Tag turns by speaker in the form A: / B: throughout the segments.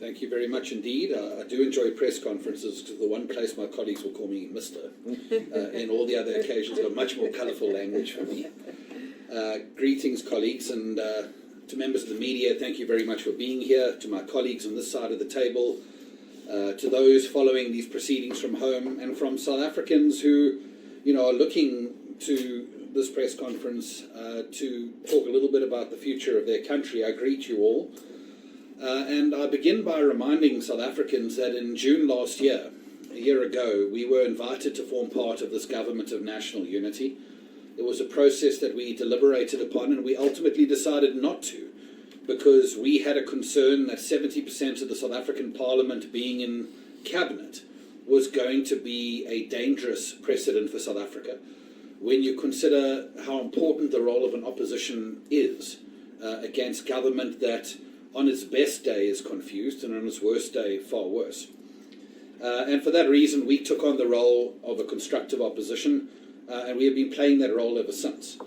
A: Thank you very much indeed. I do enjoy press conferences because the one place my colleagues will call me Mr. And all the other occasions got much more colourful language for me. Greetings, colleagues, and to members of the media, thank you very much for being here. To my colleagues on this side of the table, to those following these proceedings from home, and from South Africans who, are looking to this press conference to talk a little bit about the future of their country. I greet you all. And I begin by reminding South Africans that in June last year, a year ago, we were invited to form part of this government of national unity. It was a process that we deliberated upon, and we ultimately decided not to, because we had a concern that 70% of the South African Parliament being in cabinet was going to be a dangerous precedent for South Africa. When you consider how important the role of an opposition is against government that on its best day is confused, and on its worst day far worse. And for that reason, we took on the role of a constructive opposition, and we have been playing that role ever since.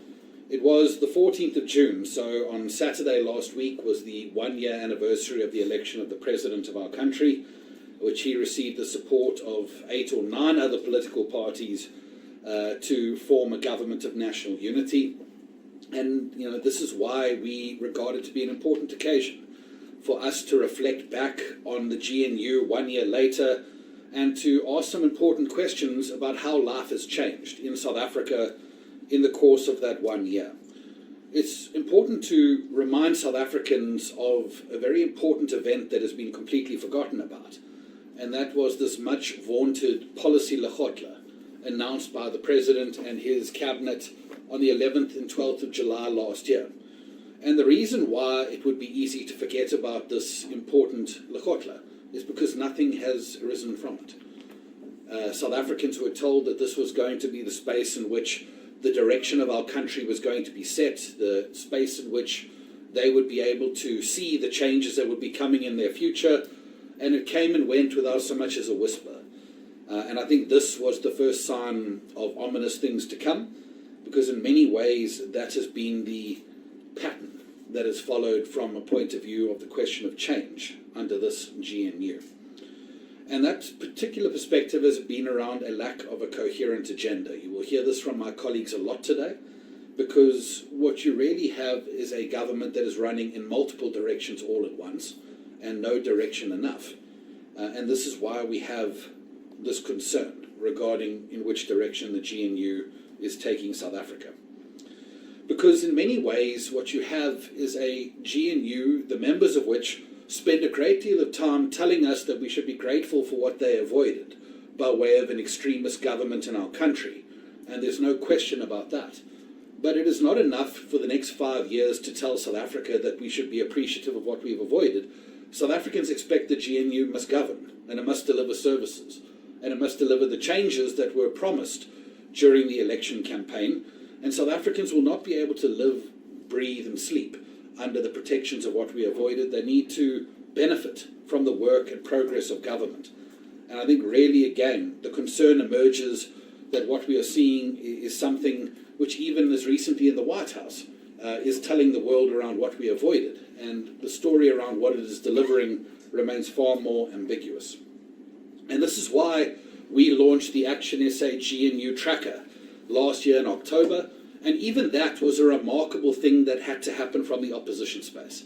A: It was the 14th of June, so on Saturday last week was the one-year anniversary of the election of the president of our country, which he received the support of 8 or 9 other political parties to form a government of national unity. And, this is why we regard it to be an important occasion for us to reflect back on the GNU 1 year later and to ask some important questions about how life has changed in South Africa in the course of that 1 year. It's important to remind South Africans of a very important event that has been completely forgotten about, and that was this much vaunted policy lekgotla announced by the President and his cabinet on the 11th and 12th of July last year. And the reason why it would be easy to forget about this important lekgotla is because nothing has arisen from it. South Africans were told that this was going to be the space in which the direction of our country was going to be set, the space in which they would be able to see the changes that would be coming in their future, and it came and went without so much as a whisper. And I think this was the first sign of ominous things to come, because in many ways that has been the pattern that is followed from a point of view of the question of change under this GNU. And that particular perspective has been around a lack of a coherent agenda. You will hear this from my colleagues a lot today, because what you really have is a government that is running in multiple directions all at once, and no direction enough. And this is why we have this concern regarding in which direction the GNU is taking South Africa. Because in many ways, what you have is a GNU, the members of which spend a great deal of time telling us that we should be grateful for what they avoided by way of an extremist government in our country. And there's no question about that. But it is not enough for the next 5 years to tell South Africa that we should be appreciative of what we've avoided. South Africans expect the GNU must govern, and it must deliver services, and it must deliver the changes that were promised during the election campaign. And South Africans will not be able to live, breathe, and sleep under the protections of what we avoided. They need to benefit from the work and progress of government. And I think really, again, the concern emerges that what we are seeing is something which even as recently in the White House is telling the world around what we avoided. And the story around what it is delivering remains far more ambiguous. And this is why we launched the ActionSA GNU tracker last year in October, and even that was a remarkable thing that had to happen from the opposition space.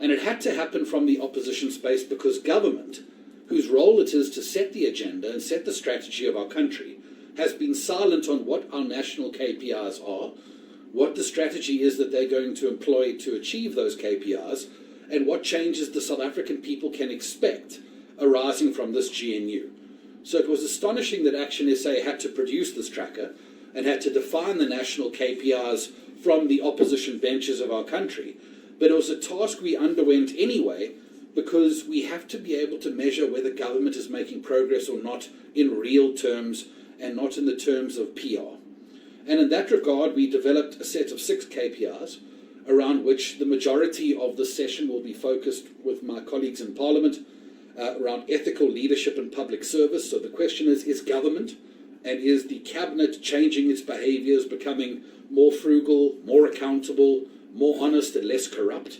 A: And it had to happen from the opposition space because government, whose role it is to set the agenda and set the strategy of our country, has been silent on what our national KPIs are, what the strategy is that they're going to employ to achieve those KPIs, and what changes the South African people can expect arising from this GNU. So it was astonishing that ActionSA had to produce this tracker and had to define the national KPIs from the opposition benches of our country. But it was a task we underwent anyway, because we have to be able to measure whether government is making progress or not in real terms and not in the terms of PR. And in that regard, we developed a set of 6 KPIs around which the majority of this session will be focused with my colleagues in Parliament, around ethical leadership and public service. So the question is government and is the cabinet changing its behaviours, becoming more frugal, more accountable, more honest and less corrupt?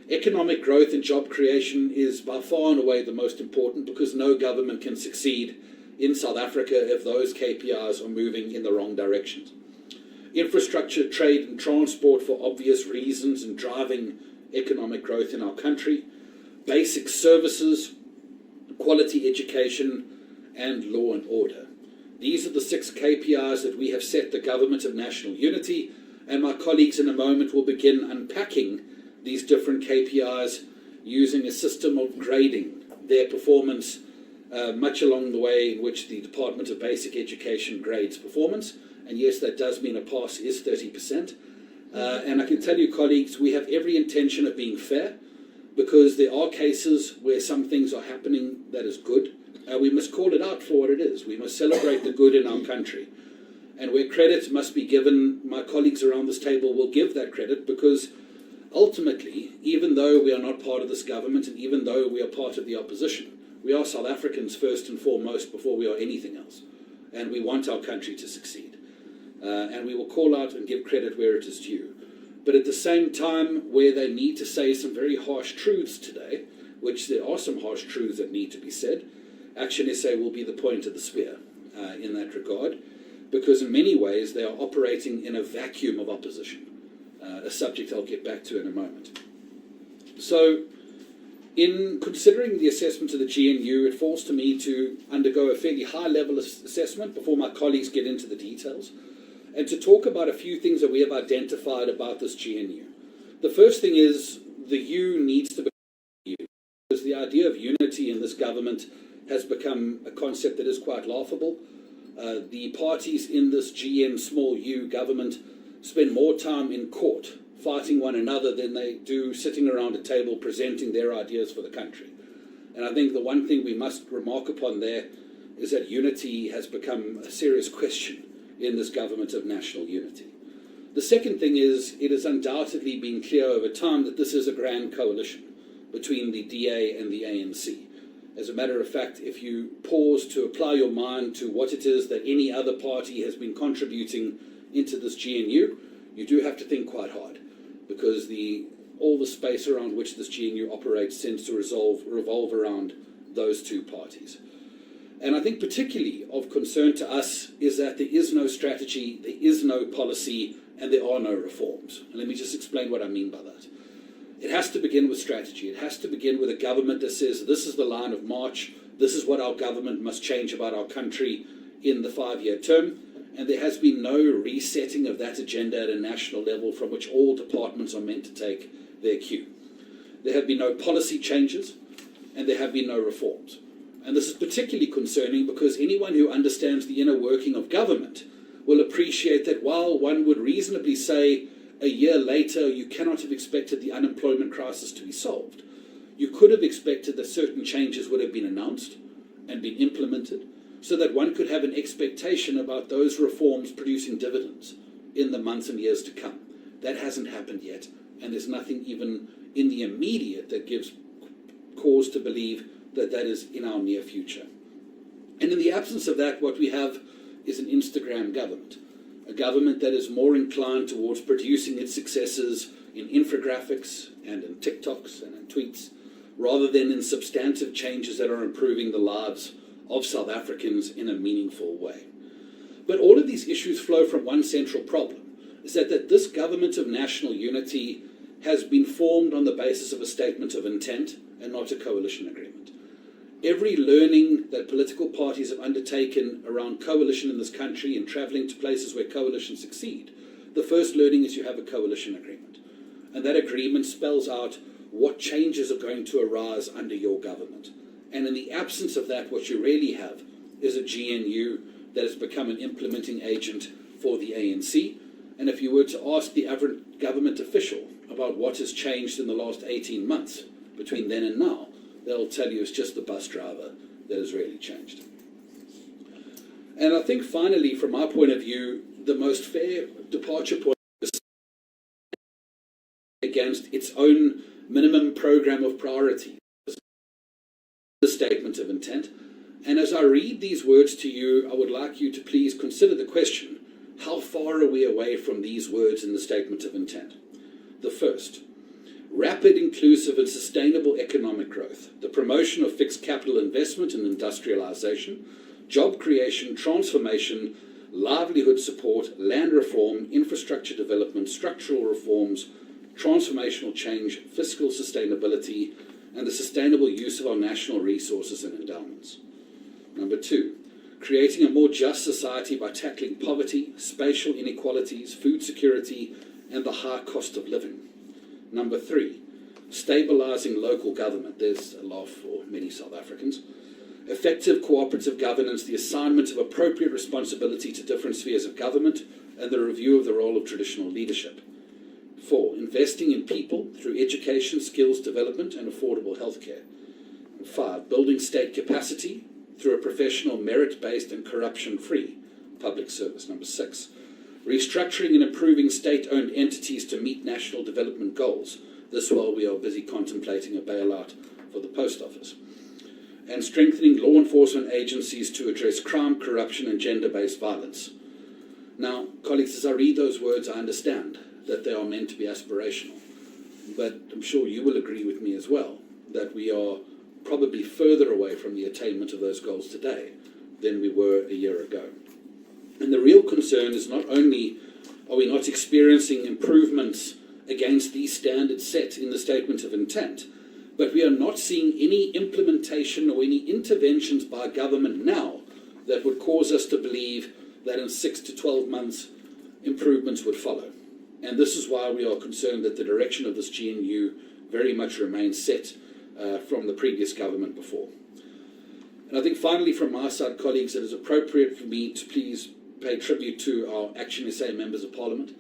A: Economic growth and job creation is by far and away the most important, because no government can succeed in South Africa if those KPIs are moving in the wrong directions. Infrastructure, trade and transport for obvious reasons and driving economic growth in our country. Basic services, quality education and law and order. These are the 6 KPIs that we have set the Government of National Unity, and my colleagues in a moment will begin unpacking these different KPIs using a system of grading their performance, much along the way in which the Department of Basic Education grades performance. And yes, that does mean a pass is 30%. And I can tell you, colleagues, we have every intention of being fair, because there are cases where some things are happening that is good. We must call it out for what it is. We must celebrate the good in our country. And where credit must be given, my colleagues around this table will give that credit, because ultimately, even though we are not part of this government and even though we are part of the opposition, we are South Africans first and foremost before we are anything else. And we want our country to succeed. And we will call out and give credit where it is due. But at the same time, where they need to say some very harsh truths today, which there are some harsh truths that need to be said, ActionSA will be the point of the spear in that regard, because in many ways they are operating in a vacuum of opposition, a subject I'll get back to in a moment. So, in considering the assessment of the GNU, it falls to me to undergo a fairly high-level assessment before my colleagues get into the details, and to talk about a few things that we have identified about this GNU. The first thing is the U needs to become U, because the idea of unity in this government has become a concept that is quite laughable. The parties in this small u government spend more time in court fighting one another than they do sitting around a table presenting their ideas for the country. And I think the one thing we must remark upon there is that unity has become a serious question in this Government of National Unity. The second thing is, it has undoubtedly been clear over time that this is a grand coalition between the DA and the ANC. As a matter of fact, if you pause to apply your mind to what it is that any other party has been contributing into this GNU, you do have to think quite hard, because all the space around which this GNU operates tends to revolve around those two parties. And I think particularly of concern to us is that there is no strategy, there is no policy, and there are no reforms. And let me just explain what I mean by that. It has to begin with strategy. It has to begin with a government that says this is the line of march, this is what our government must change about our country in the 5-year term, and there has been no resetting of that agenda at a national level from which all departments are meant to take their cue. There have been no policy changes, and there have been no reforms. And this is particularly concerning because anyone who understands the inner working of government will appreciate that while one would reasonably say a year later you cannot have expected the unemployment crisis to be solved, you could have expected that certain changes would have been announced and been implemented so that one could have an expectation about those reforms producing dividends in the months and years to come. That hasn't happened yet, and there's nothing even in the immediate that gives cause to believe that that is in our near future. And in the absence of that, what we have is an Instagram government, a government that is more inclined towards producing its successes in infographics and in TikToks and in tweets, rather than in substantive changes that are improving the lives of South Africans in a meaningful way. But all of these issues flow from one central problem, is that this Government of National Unity has been formed on the basis of a statement of intent and not a coalition agreement. Every learning that political parties have undertaken around coalition in this country and travelling to places where coalitions succeed, the first learning is you have a coalition agreement. And that agreement spells out what changes are going to arise under your government. And in the absence of that, what you really have is a GNU that has become an implementing agent for the ANC. And if you were to ask the average government official about what has changed in the last 18 months between then and now, they'll tell you it's just the bus driver that has really changed. And I think finally, from my point of view, the most fair departure point is against its own minimum program of priority, the statement of intent. And as I read these words to you, I would like you to please consider the question, how far are we away from these words in the statement of intent? The first, rapid, inclusive and sustainable economic growth, the promotion of fixed capital investment and industrialization, job creation, transformation, livelihood support, land reform, infrastructure development, structural reforms, transformational change, fiscal sustainability, and the sustainable use of our national resources and endowments. Number 2, creating a more just society by tackling poverty, spatial inequalities, food security, and the high cost of living. Number 3, stabilizing local government. There's a laugh for many South Africans. Effective cooperative governance, the assignment of appropriate responsibility to different spheres of government, and the review of the role of traditional leadership. 4, investing in people through education, skills development, and affordable healthcare. 5, building state capacity through a professional, merit-based, and corruption-free public service. Number 6, restructuring and improving state-owned entities to meet national development goals. This while we are busy contemplating a bailout for the post office. And strengthening law enforcement agencies to address crime, corruption, and gender-based violence. Now, colleagues, as I read those words, I understand that they are meant to be aspirational. But I'm sure you will agree with me as well that we are probably further away from the attainment of those goals today than we were a year ago. And the real concern is not only are we not experiencing improvements against these standards set in the statement of intent, but we are not seeing any implementation or any interventions by government now that would cause us to believe that in 6 to 12 months improvements would follow. And this is why we are concerned that the direction of this GNU very much remains set from the previous government before. And I think finally from my side, colleagues, it is appropriate for me to please pay tribute to our ActionSA members of Parliament.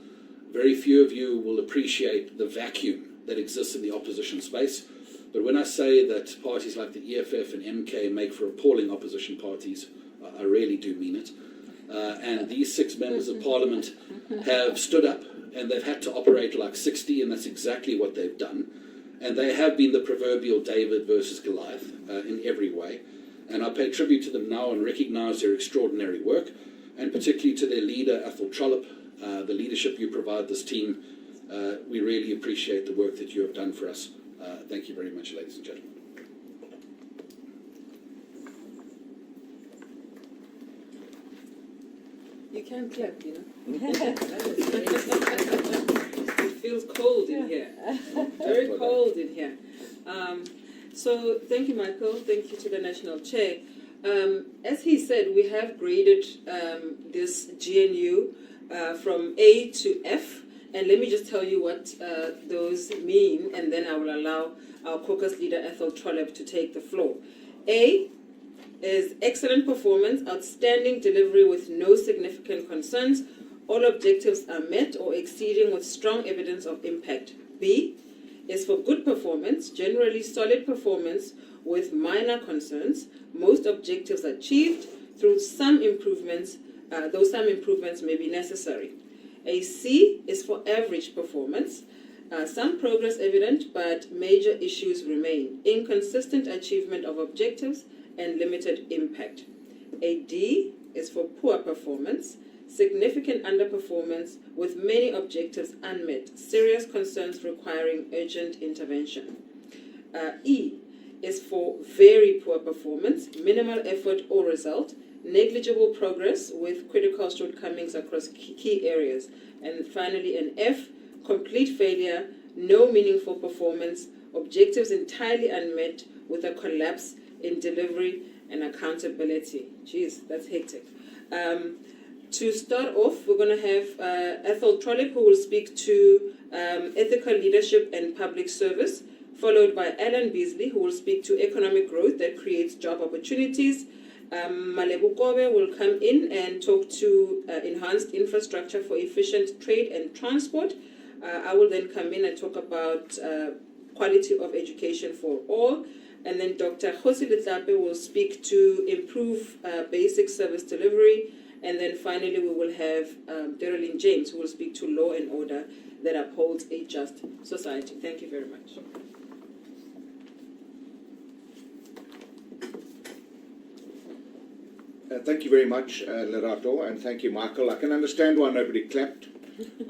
A: Very few of you will appreciate the vacuum that exists in the opposition space. But when I say that parties like the EFF and MK make for appalling opposition parties, I really do mean it. And these 6 members of Parliament have stood up and they've had to operate like 60, and that's exactly what they've done. And they have been the proverbial David versus Goliath in every way. And I pay tribute to them now and recognise their extraordinary work, and particularly to their leader, Athol Trollip, the leadership you provide this team. We really appreciate the work that you have done for us. Thank you very much, ladies and gentlemen.
B: You can clap, you know. It feels cold in here. Very cold in here. So thank you, Michael. Thank you to the National Chair. As he said, we have graded this GNU from A to F. And let me just tell you what those mean, and then I will allow our caucus leader, Athol Trollip, to take the floor. A is excellent performance, outstanding delivery with no significant concerns. All objectives are met or exceeding with strong evidence of impact. B is for good performance, generally solid performance with minor concerns. Most objectives achieved through some improvements, though some improvements may be necessary. A C is for average performance. Some progress evident, but major issues remain. Inconsistent achievement of objectives and limited impact. A D is for poor performance. Significant underperformance with many objectives unmet. Serious concerns requiring urgent intervention. E is for very poor performance. Minimal effort or result. Negligible progress with critical shortcomings across key areas. And finally, an F, complete failure, no meaningful performance, objectives entirely unmet with a collapse in delivery and accountability. Jeez, that's hectic. To start off, we're going to have Athol Trollip, who will speak to ethical leadership and public service, followed by Alan Beasley, who will speak to economic growth that creates job opportunities. Malebu Kobe will come in and talk to enhanced infrastructure for efficient trade and transport. I will then come in and talk about quality of education for all. And then Dr. Khosi Letlape will speak to improve basic service delivery. And then finally we will have Darylene James, who will speak to law and order that upholds a just society. Thank you very much.
C: Thank you very much, Lerato, and thank you, Michael. I can understand why nobody clapped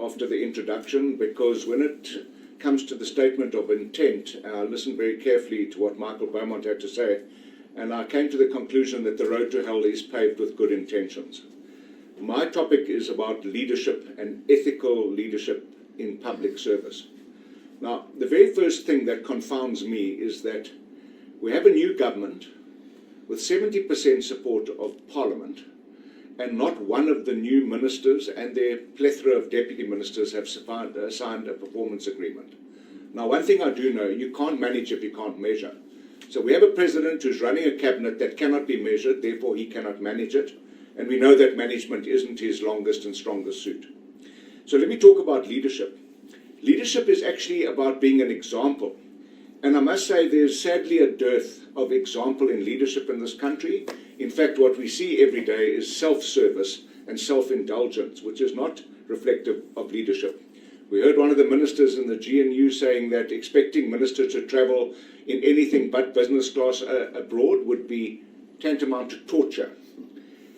C: after the introduction, because when it comes to the statement of intent, I listened very carefully to what Michael Beaumont had to say, and I came to the conclusion that the road to hell is paved with good intentions. My topic is about leadership and ethical leadership in public service. Now, the very first thing that confounds me is that we have a new government with 70% support of Parliament, and not one of the new ministers and their plethora of deputy ministers have signed a performance agreement. Now, one thing I do know, you can't manage if you can't measure. So we have a president who's running a cabinet that cannot be measured, therefore he cannot manage it, and we know that management isn't his longest and strongest suit. So let me talk about leadership. Leadership is actually about being an example. And I must say there's sadly a dearth of example in leadership in this country. In fact, what we see every day is self-service and self-indulgence, which is not reflective of leadership. We heard one of the ministers in the GNU saying that expecting ministers to travel in anything but business class abroad would be tantamount to torture.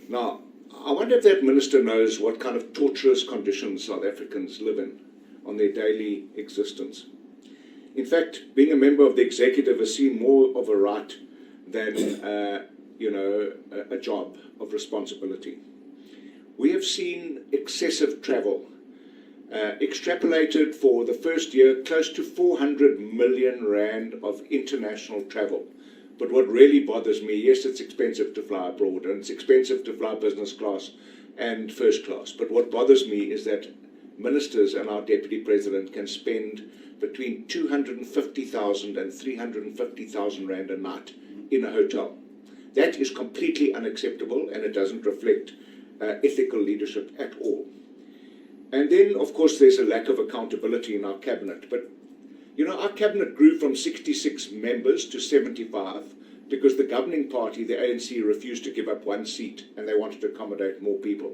C: Now, I wonder if that minister knows what kind of torturous conditions South Africans live in on their daily existence. In fact, being a member of the executive has seen more of a right than, a job of responsibility. We have seen excessive travel, extrapolated for the first year, close to 400 million rand of international travel. But what really bothers me, yes, it's expensive to fly abroad, and it's expensive to fly business class and first class. But what bothers me is that ministers and our deputy president can spend between 250,000 and 350,000 rand a night in a hotel. That is completely unacceptable, and it doesn't reflect ethical leadership at all. And then, of course, there's a lack of accountability in our cabinet. But, our cabinet grew from 66 members to 75 because the governing party, the ANC, refused to give up one seat, and they wanted to accommodate more people.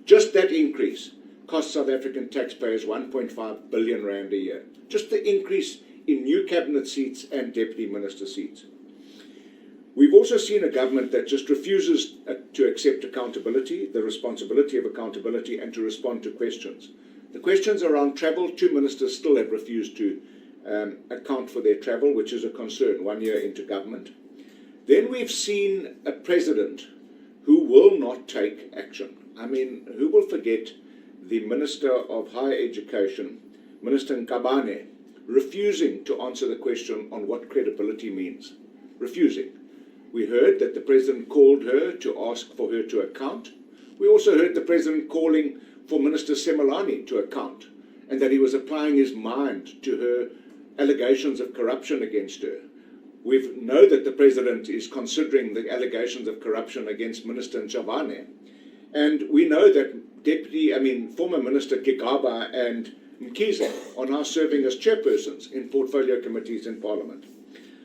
C: Just that increase cost South African taxpayers 1.5 billion rand a year. Just the increase in new cabinet seats and deputy minister seats. We've also seen a government that just refuses to accept accountability, the responsibility of accountability, and to respond to questions. The questions around travel, 2 ministers still have refused to account for their travel, which is a concern 1 year into government. Then we've seen a president who will not take action. I mean, who will forget the Minister of Higher Education, Minister Nkabane, refusing to answer the question on what credibility means. Refusing. We heard that the president called her to ask for her to account. We also heard the president calling for Minister Semelani to account, and that he was applying his mind to her allegations of corruption against her. We know that the president is considering the allegations of corruption against Minister Nchabane. And we know that former Minister Gigaba and Mkhize are now serving as chairpersons in portfolio committees in Parliament.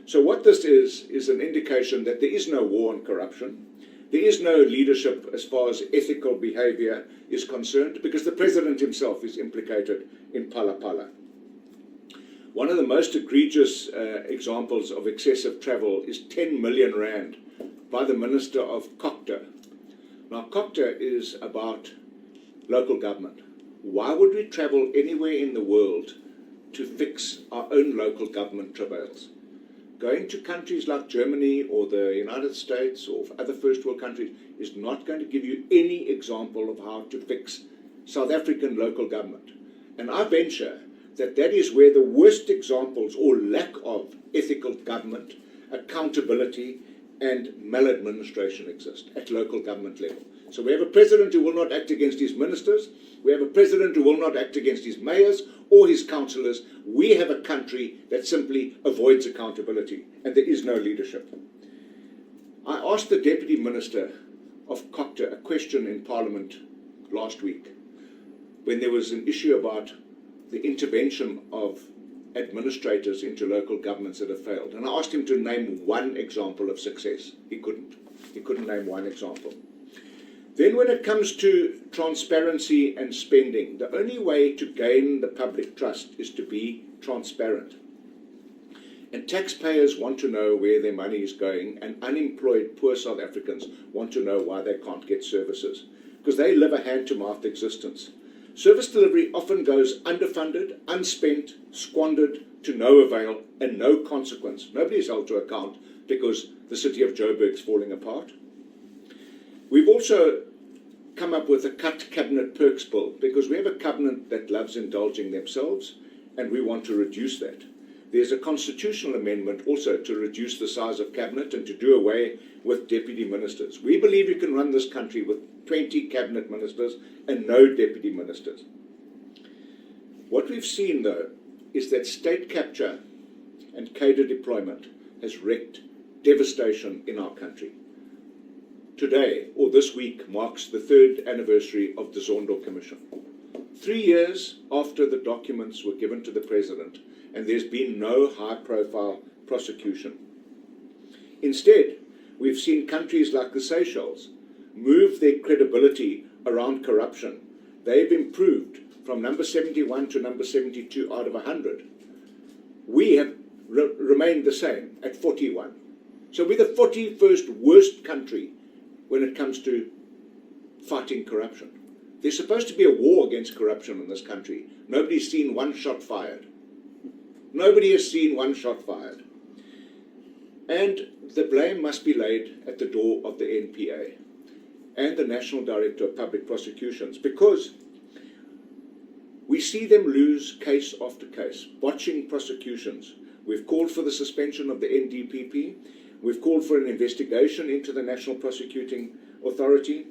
C: So what this is an indication that there is no war on corruption. There is no leadership as far as ethical behavior is concerned, because the president himself is implicated in Phala Phala. One of the most egregious examples of excessive travel is 10 million rand by the Minister of COCTA. Now, COCTA is about local government. Why would we travel anywhere in the world to fix our own local government travails? Going to countries like Germany or the United States or other first world countries is not going to give you any example of how to fix South African local government. And I venture that is where the worst examples or lack of ethical government, accountability, and maladministration exist at local government level. So we have a president who will not act against his ministers. We have a president who will not act against his mayors or his councillors. We have a country that simply avoids accountability, and there is no leadership. I asked the Deputy Minister of COCTA a question in Parliament last week when there was an issue about the intervention of administrators into local governments that have failed. And I asked him to name one example of success. He couldn't. He couldn't name one example. Then when it comes to transparency and spending, the only way to gain the public trust is to be transparent. And taxpayers want to know where their money is going, and unemployed poor South Africans want to know why they can't get services, because they live a hand-to-mouth existence. Service delivery often goes underfunded, unspent, squandered, to no avail and no consequence. Nobody is held to account because the city of Joburg is falling apart. We've also come up with a cut cabinet perks bill because we have a cabinet that loves indulging themselves and we want to reduce that. There's a constitutional amendment also to reduce the size of cabinet and to do away with deputy ministers. We believe you can run this country with 20 cabinet ministers and no deputy ministers. What we've seen, though, is that state capture and cadre deployment has wreaked devastation in our country. Today, or this week, marks the 3rd anniversary of the Zondo Commission. 3 years after the documents were given to the President, and there's been no high-profile prosecution. Instead, we've seen countries like the Seychelles move their credibility around corruption. They've improved from number 71 to number 72 out of 100. We have remained the same at 41. So we're the 41st worst country when it comes to fighting corruption. There's supposed to be a war against corruption in this country. Nobody's seen one shot fired. Nobody has seen one shot fired. And the blame must be laid at the door of the NPA and the National Director of Public Prosecutions, because we see them lose case after case, botching prosecutions. We've called for the suspension of the NDPP. We've called for an investigation into the National Prosecuting Authority.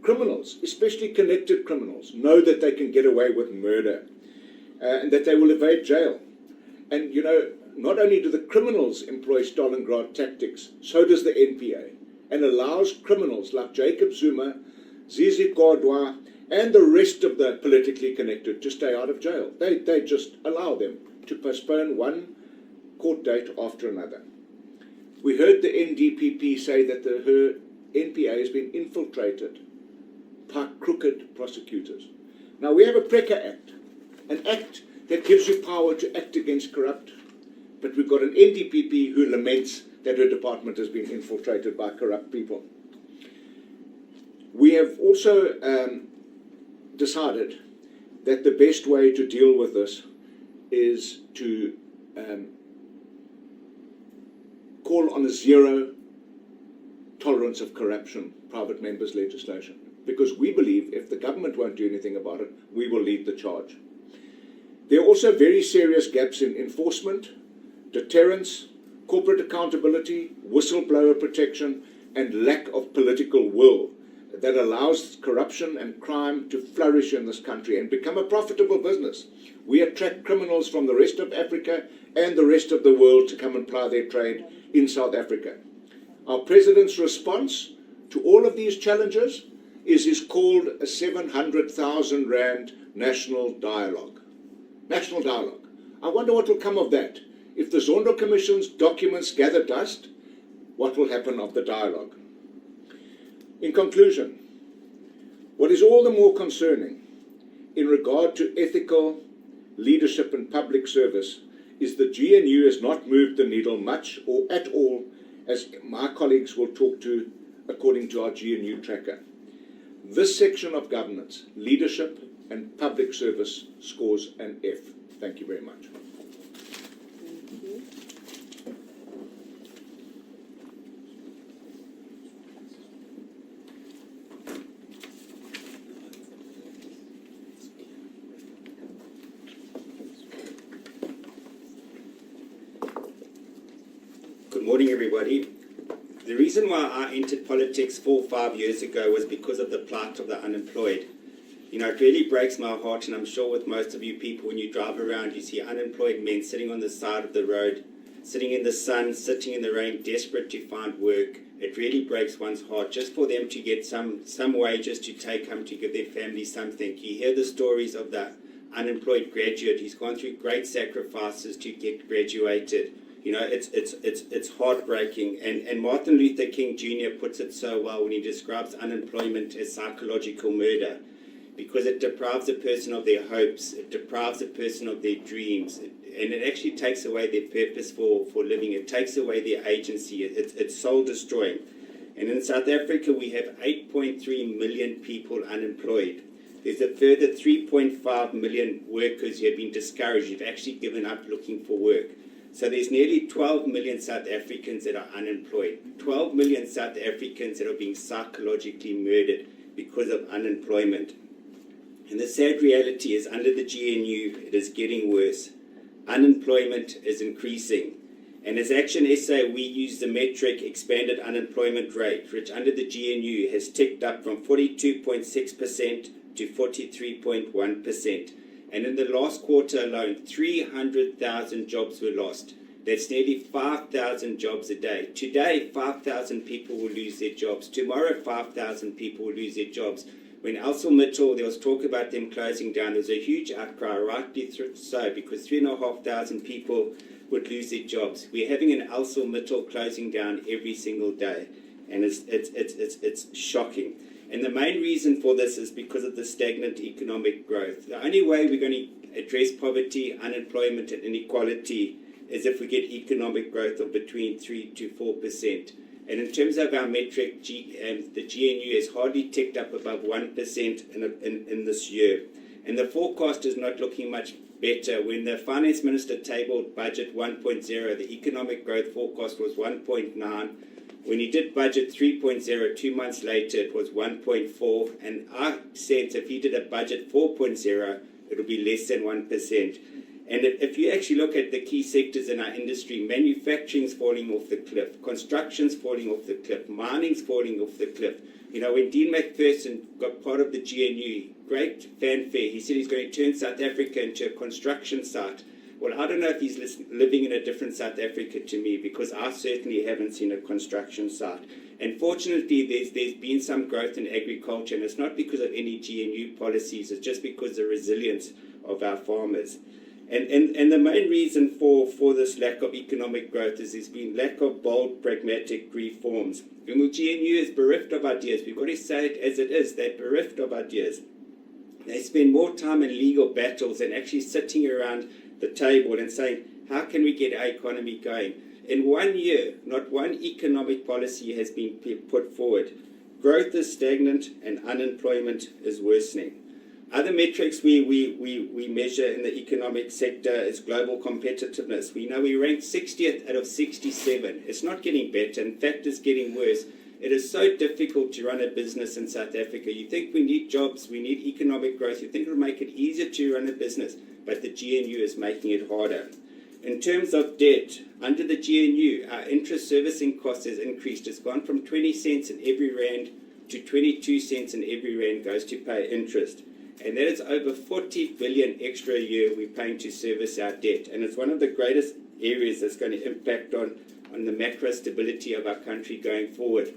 C: Criminals, especially connected criminals, know that they can get away with murder and that they will evade jail. And, you know, not only do the criminals employ Stalingrad tactics, so does the NPA, and allows criminals like Jacob Zuma, Zizi Kodwa, and the rest of the politically connected to stay out of jail. They just allow them to postpone one court date after another. We heard the NDPP say that her NPA has been infiltrated by crooked prosecutors. Now, we have a PRECA Act, an act that gives you power to act against corrupt, but we've got an NDPP who laments that her department has been infiltrated by corrupt people. We have also decided that the best way to deal with this is to call on a zero tolerance of corruption private members legislation, because we believe if the government won't do anything about it, we will lead the charge. There are also very serious gaps in enforcement, deterrence, corporate accountability, whistleblower protection, and lack of political will that allows corruption and crime to flourish in this country and become a profitable business. We attract criminals from the rest of Africa and the rest of the world to come and ply their trade in South Africa. Our President's response to all of these challenges is called a 700,000 Rand national dialogue. National dialogue. I wonder what will come of that. If the Zondo Commission's documents gather dust, what will happen of the dialogue? In conclusion, what is all the more concerning in regard to ethical leadership and public service is the GNU has not moved the needle much or at all, as my colleagues will talk to according to our GNU tracker. This section of governance, leadership and public service, scores an F. Thank you very much.
D: Good morning, everybody. The reason why I entered politics 4 or 5 years ago was because of the plight of the unemployed. You know, it really breaks my heart, and I'm sure with most of you people, when you drive around, you see unemployed men sitting on the side of the road, sitting in the sun, sitting in the rain, desperate to find work. It really breaks one's heart just for them to get some wages to take home to give their family something. You hear the stories of the unemployed graduate who's gone through great sacrifices to get graduated. You know, it's heartbreaking. And Martin Luther King Jr. puts it so well when he describes unemployment as psychological murder, because it deprives a person of their hopes, it deprives a person of their dreams, and it actually takes away their purpose for living. It takes away their agency. It's soul-destroying. And in South Africa, we have 8.3 million people unemployed. there's a further 3.5 million workers who have been discouraged, who've actually given up looking for work. So there's nearly 12 million South Africans that are unemployed. 12 million South Africans that are being psychologically murdered because of unemployment. And the sad reality is, under the GNU, it is getting worse. Unemployment is increasing. And as ActionSA, we use the metric expanded unemployment rate, which under the GNU has ticked up from 42.6% to 43.1%. And in the last quarter alone, 300,000 jobs were lost. That's nearly 5,000 jobs a day. Today, 5,000 people will lose their jobs. Tomorrow, 5,000 people will lose their jobs. When ArcelorMittal, there was talk about them closing down, there was a huge outcry, rightly so, because 3,500 people would lose their jobs. We're having an ArcelorMittal closing down every single day, and it's shocking. And the main reason for this is because of the stagnant economic growth. The only way we're going to address poverty, unemployment, and inequality is if we get economic growth of between 3 to 4%. And in terms of our metric, the GNU has hardly ticked up above 1% in this year. And the forecast is not looking much better. When the finance minister tabled budget 1.0, the economic growth forecast was 1.9. When he did budget 3.0, 2 months later, it was 1.4. And our sense, if he did a budget 4.0, it would be less than 1%. And if you actually look at the key sectors in our industry, manufacturing's falling off the cliff, construction's falling off the cliff, mining's falling off the cliff. You know, when Dean McPherson got part of the GNU, great fanfare, he said he's going to turn South Africa into a construction site. Well, I don't know if he's living in a different South Africa to me, because I certainly haven't seen a construction site. And fortunately, there's been some growth in agriculture, and it's not because of any GNU policies, it's just because of the resilience of our farmers. And the main reason for this lack of economic growth is there's been lack of bold, pragmatic reforms. And the GNU is bereft of ideas. We've got to say it as it is. They're bereft of ideas. They spend more time in legal battles than actually sitting around the table and saying, how can we get our economy going? In 1 year, not one economic policy has been put forward. Growth is stagnant and unemployment is worsening. Other metrics we measure in the economic sector is global competitiveness. We know we rank 60th out of 67. It's not getting better. In fact, it's getting worse. It is so difficult to run a business in South Africa. You think we need jobs, we need economic growth. You think it'll make it easier to run a business, but the GNU is making it harder. In terms of debt, under the GNU, our interest servicing cost has increased. It's gone from 20 cents in every rand to 22 cents in every rand goes to pay interest. And that is over 40 billion extra a year we're paying to service our debt. And it's one of the greatest areas that's going to impact on the macro stability of our country going forward.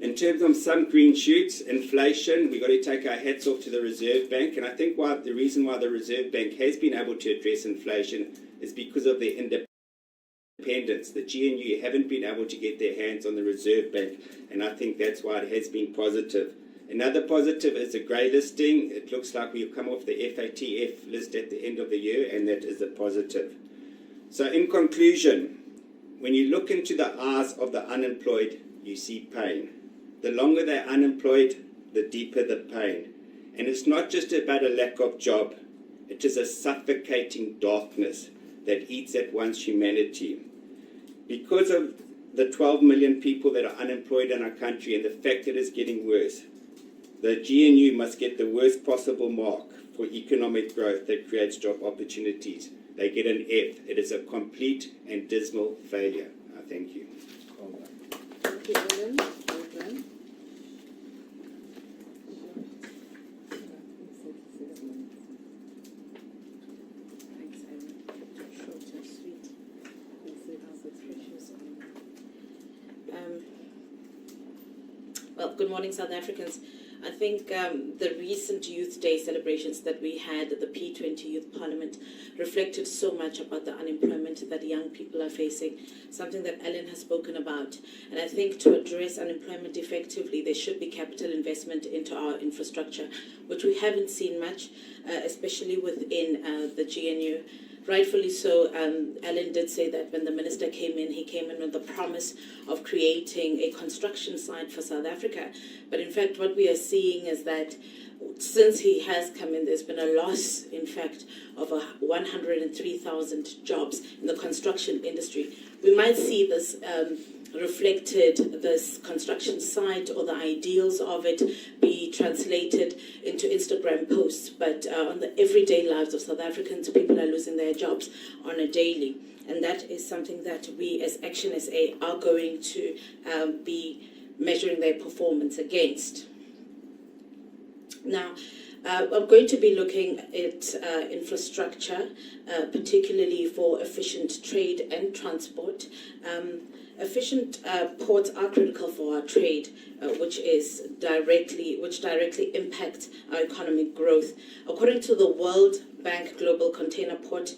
D: In terms of some green shoots, inflation, we've got to take our hats off to the Reserve Bank. And I think the reason why the Reserve Bank has been able to address inflation is because of their independence. The GNU haven't been able to get their hands on the Reserve Bank. And I think that's why it has been positive. Another positive is the grey listing. It looks like we've come off the FATF list at the end of the year, and that is a positive. So in conclusion, when you look into the eyes of the unemployed, you see pain. The longer they're unemployed, the deeper the pain. And it's not just about a lack of job. It is a suffocating darkness that eats at one's humanity. Because of the 12 million people that are unemployed in our country and the fact that it's getting worse, the GNU must get the worst possible mark for economic growth that creates job opportunities. They get an F. It is a complete and dismal failure. I thank you.
B: Thank you, Alan. Well done. Thanks, Alan. Short and sweet.
E: Well, good morning, South Africans. I think the recent Youth Day celebrations that we had at the P20 Youth Parliament reflected so much about the unemployment that young people are facing, something that Alan has spoken about. And I think to address unemployment effectively, there should be capital investment into our infrastructure, which we haven't seen much, especially within the GNU. rightfully so, Alan did say that when the minister came in, he came in with the promise of creating a construction site for South Africa. But in fact, what we are seeing is that since he has come in, there's been a loss, in fact, of 103,000 jobs in the construction industry. We might see this reflected, this construction site or the ideals of it be translated into Instagram posts, but on the everyday lives of South Africans, people are losing their jobs on a daily. And that is something that we as ActionSA are going to be measuring their performance against. Now, I'm going to be looking at infrastructure, particularly for efficient trade and transport. Efficient ports are critical for our trade, which directly impacts our economic growth. According to the World Bank Global Container Port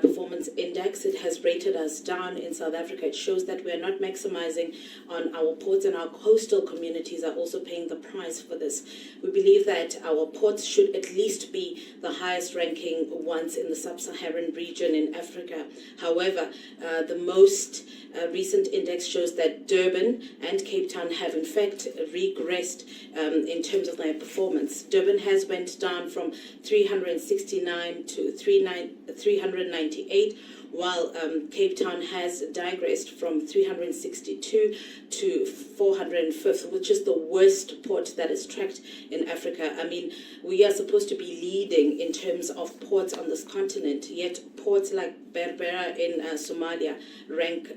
E: Performance Index, it has rated us down in South Africa. It shows that we are not maximizing on our ports, and our coastal communities are also paying the price for this. We believe that our ports should at least be the highest ranking ones in the sub-Saharan region in Africa. However, the most recent index shows that Durban and Cape Town have in fact regressed in terms of their performance. Durban has went down from 369 to 398, while Cape Town has digressed from 362 to 405th, which is the worst port that is tracked in Africa. I mean, we are supposed to be leading in terms of ports on this continent, yet ports like Berbera in Somalia rank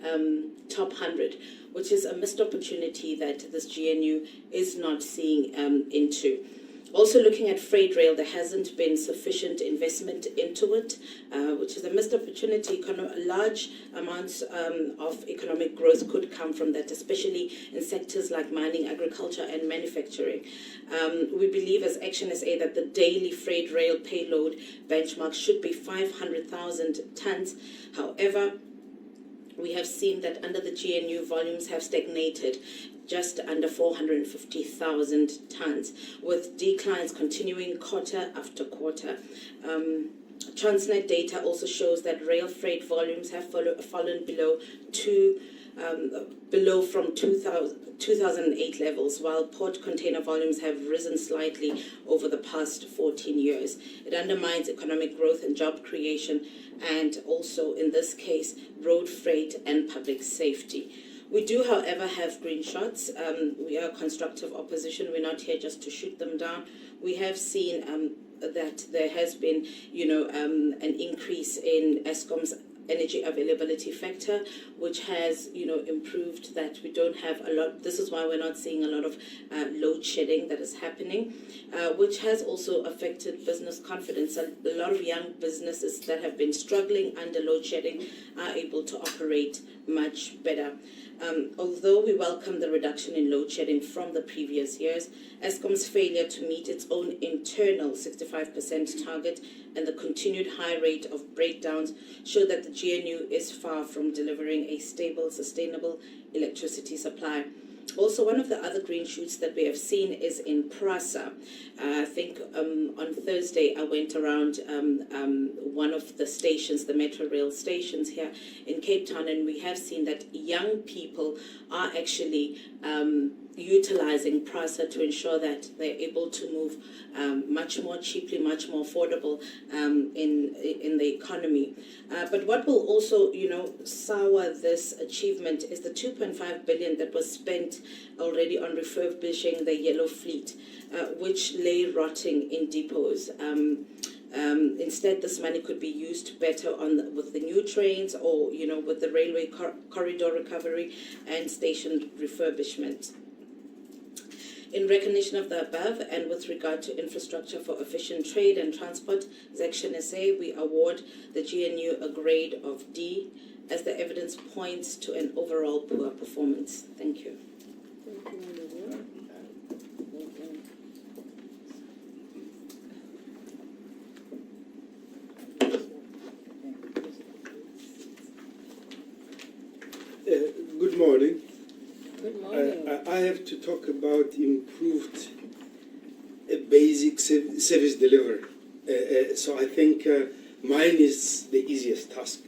E: top 100, which is a missed opportunity that this GNU is not seeing into. Also looking at freight rail, there hasn't been sufficient investment into it, which is a missed opportunity. Large amounts of economic growth could come from that, especially in sectors like mining, agriculture, and manufacturing. We believe as ActionSA that the daily freight rail payload benchmark should be 500,000 tons. However, we have seen that under the GNU, volumes have stagnated just under 450,000 tons, with declines continuing quarter after quarter. Transnet data also shows that rail freight volumes have fallen below 2008 levels, while port container volumes have risen slightly over the past 14 years. It undermines economic growth and job creation, and also, in this case, road freight and public safety. We do, however, have green shots. We are constructive opposition. We're not here just to shoot them down. We have seen that there has been, an increase in Eskom's energy availability factor, which has, improved that we don't have a lot. This is why we're not seeing a lot of load shedding that is happening, which has also affected business confidence. A lot of young businesses that have been struggling under load shedding are able to operate much better. Although we welcome the reduction in load shedding from the previous years, Eskom's failure to meet its own internal 65% target and the continued high rate of breakdowns show that the GNU is far from delivering a stable, sustainable electricity supply. Also, one of the other green shoots that we have seen is in PRASA. I think on Thursday I went around one of the stations, the Metro Rail stations here in Cape Town, and we have seen that young people are actually utilizing PRASA to ensure that they're able to move much more cheaply, much more affordable in the economy. But what will also, sour this achievement is the 2.5 billion that was spent already on refurbishing the yellow fleet, which lay rotting in depots. Instead, this money could be used better with the new trains, or with the railway corridor recovery and station refurbishment. In recognition of the above, and with regard to infrastructure for efficient trade and transport, as ActionSA, we award the GNU a grade of D, as the evidence points to an overall poor performance. Thank you.
F: Good morning.
B: Good morning.
F: I have to talk about improved basic service delivery. So I think mine is the easiest task,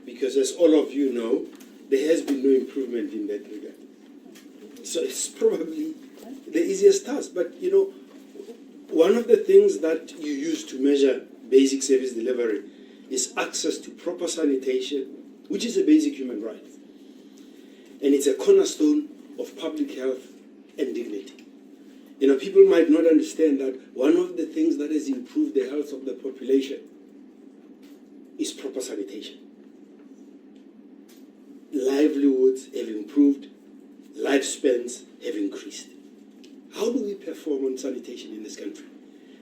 F: because as all of you know, there has been no improvement in that regard. So it's probably the easiest task. But you know, one of the things that you use to measure basic service delivery is access to proper sanitation, which is a basic human right. And it's a cornerstone of public health and dignity. You know, people might not understand that one of the things that has improved the health of the population is proper sanitation. Livelihoods have improved, lifespans have increased. How do we perform on sanitation in this country?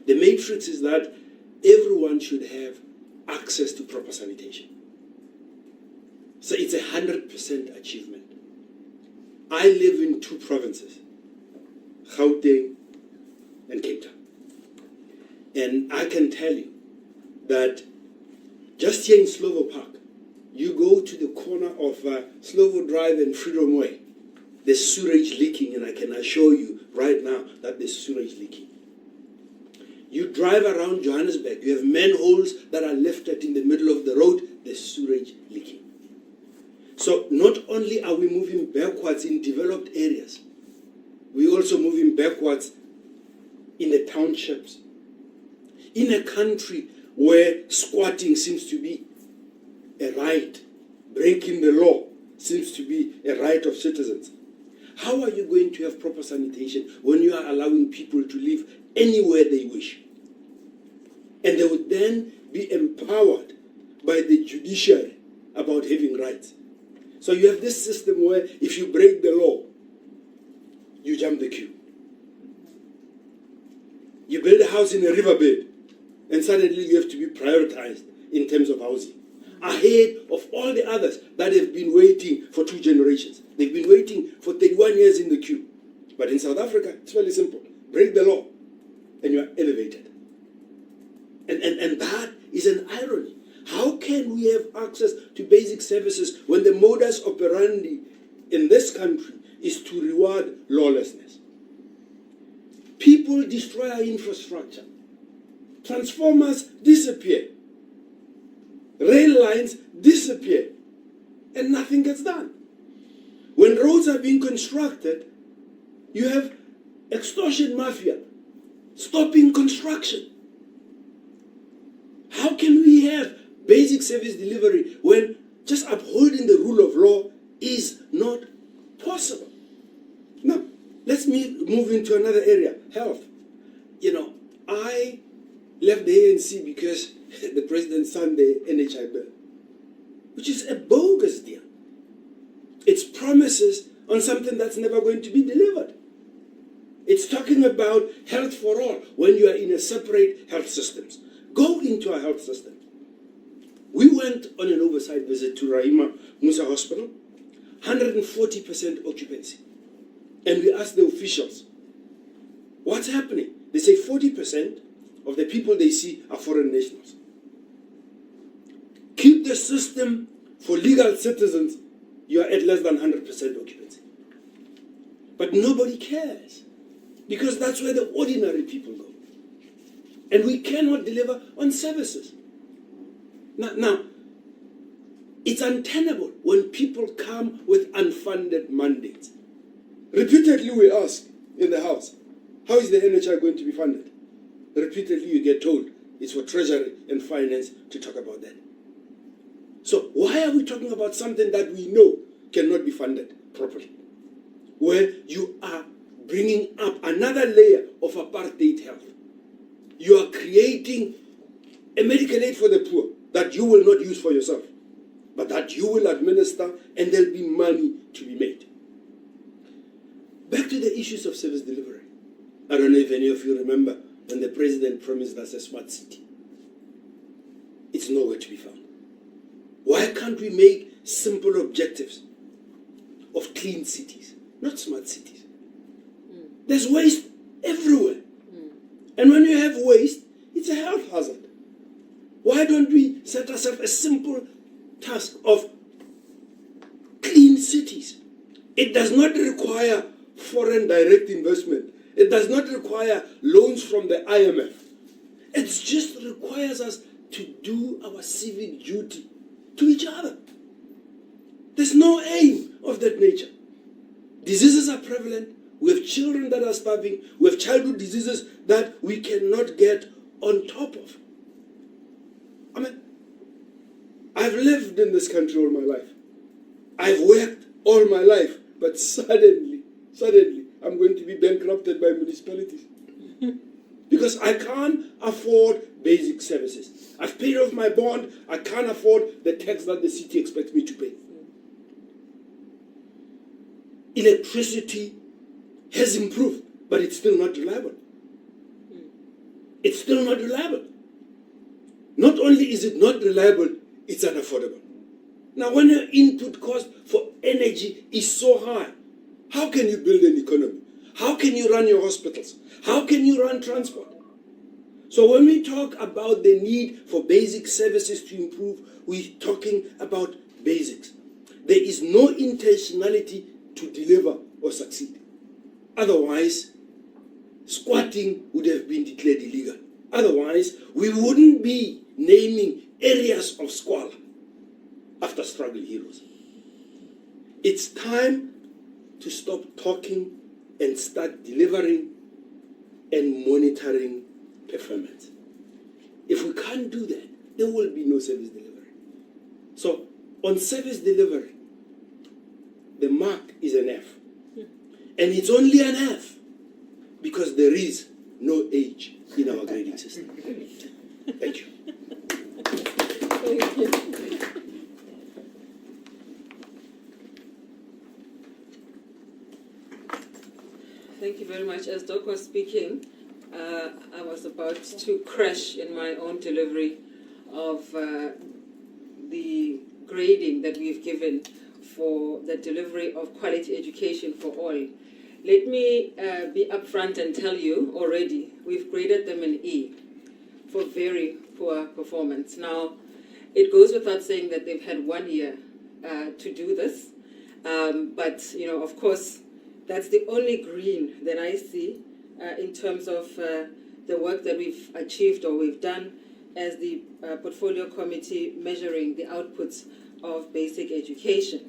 F: The matrix is that everyone should have access to proper sanitation. So it's 100% achievement. I live in 2 provinces, Gauteng and Cape Town. And I can tell you that just here in Slovo Park, you go to the corner of Slovo Drive and Freedom Way, there's sewage leaking, and I can assure you right now that there's sewage leaking. You drive around Johannesburg, you have manholes that are lifted in the middle of the road, there's sewage leaking. So not only are we moving backwards in developed areas, we're also moving backwards in the townships. In a country where squatting seems to be a right, breaking the law seems to be a right of citizens, how are you going to have proper sanitation when you are allowing people to live anywhere they wish? And they would then be empowered by the judiciary about having rights. So you have this system where if you break the law, you jump the queue. You build a house in a riverbed, and suddenly you have to be prioritized in terms of housing, ahead of all the others that have been waiting for 2 generations. They've been waiting for 31 years in the queue. But in South Africa, it's fairly simple. Break the law, and you are elevated. And that is an irony. How can we have access to basic services when the modus operandi in this country is to reward lawlessness? People destroy our infrastructure. Transformers disappear. Rail lines disappear. And nothing gets done. When roads are being constructed, you have extortion mafia stopping construction. How can we have basic service delivery when just upholding the rule of law is not possible? Now, let's move into another area, health. You know, I left the ANC because the president signed the NHI bill, which is a bogus deal. It's promises on something that's never going to be delivered. It's talking about health for all when you are in a separate health systems. Go into our health system. We went on an oversight visit to Rahima Musa Hospital, 140% occupancy. And we asked the officials, what's happening? They say 40% of the people they see are foreign nationals. Keep the system for legal citizens, you are at less than 100% occupancy. But nobody cares, because that's where the ordinary people go. And we cannot deliver on services. Now, it's untenable when people come with unfunded mandates. Repeatedly we ask in the House, how is the NHI going to be funded? Repeatedly you get told it's for Treasury and Finance to talk about that. So why are we talking about something that we know cannot be funded properly? Where you are bringing up another layer of apartheid health. You are creating a medical aid for the poor that you will not use for yourself, but that you will administer, and there'll be money to be made. Back to the issues of service delivery. I don't know if any of you remember when the president promised us a smart city. It's nowhere to be found. Why can't we make simple objectives of clean cities, not smart cities? There's waste everywhere. And when you have waste, it's a health hazard. Why don't we set ourselves a simple task of clean cities? It does not require foreign direct investment. It does not require loans from the IMF. It just requires us to do our civic duty to each other. There's no aim of that nature. Diseases are prevalent. We have children that are starving. We have childhood diseases that we cannot get on top of. I mean, I've lived in this country all my life. I've worked all my life, but suddenly, I'm going to be bankrupted by municipalities. Because I can't afford basic services. I've paid off my bond. I can't afford the tax that the city expects me to pay. Electricity has improved, but it's still not reliable. It's still not reliable. Not only is it not reliable, it's unaffordable. Now, when your input cost for energy is so high, how can you build an economy? How can you run your hospitals? How can you run transport? So when we talk about the need for basic services to improve, we're talking about basics. There is no intentionality to deliver or succeed. Otherwise, squatting would have been declared illegal. Otherwise, we wouldn't be naming areas of squalor after struggle heroes. It's time to stop talking and start delivering and monitoring performance. If we can't do that, there will be no service delivery. So, on service delivery, the mark is an F. And it's only an F because there is no age in our grading system. Thank you.
B: Thank you. Thank you very much. As Doc was speaking, I was about to crash in my own delivery of the grading that we've given for the delivery of quality education for all. Let me be upfront and tell you already, we've graded them an E for very poor performance. Now, it goes without saying that they've had 1 year to do this, but of course, that's the only green that I see in terms of the work that we've achieved or we've done as the portfolio committee measuring the outputs of basic education.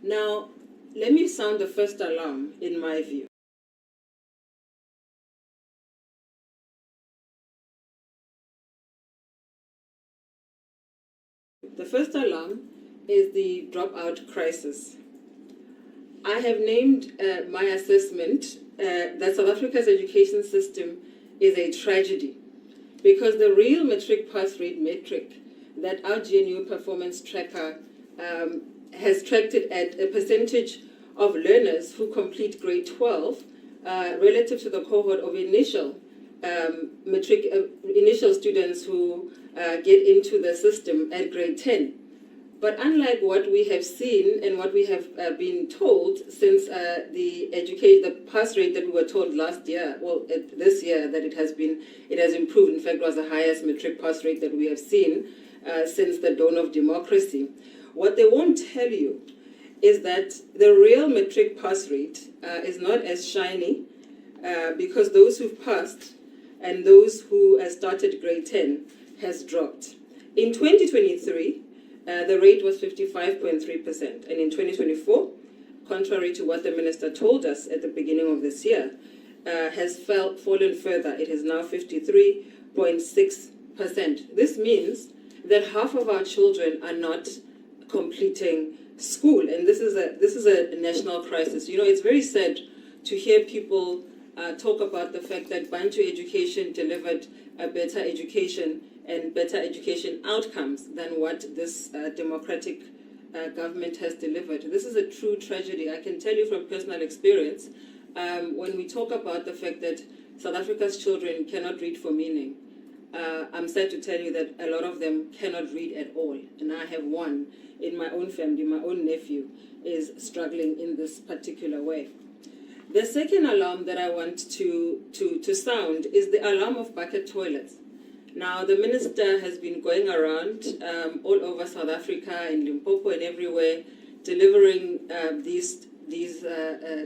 B: Now, let me sound the first alarm in my view. The first alarm is the dropout crisis. I have named my assessment that South Africa's education system is a tragedy because the real matric pass rate metric that our GNU performance tracker has tracked it at a percentage of learners who complete grade 12 relative to the cohort of initial initial students who get into the system at grade 10. But unlike what we have seen and what we have been told since the pass rate that we were told last year, this year that it has improved. In fact, it was the highest matric pass rate that we have seen since the dawn of democracy. What they won't tell you is that the real matric pass rate is not as shiny because those who've passed and those who started grade 10 has dropped. In 2023, the rate was 55.3%, and in 2024, contrary to what the minister told us at the beginning of this year, has fallen further. It is now 53.6%. This means that half of our children are not completing school, and this is a national crisis. It's very sad to hear people talk about the fact that Bantu education delivered a better education and better education outcomes than what this democratic government has delivered. This is a true tragedy. I can tell you from personal experience, when we talk about the fact that South Africa's children cannot read for meaning, I'm sad to tell you that a lot of them cannot read at all. And I have one in my own family. My own nephew is struggling in this particular way. The second alarm that I want to sound is the alarm of bucket toilets. Now, the minister has been going around all over South Africa, in Limpopo and everywhere, delivering these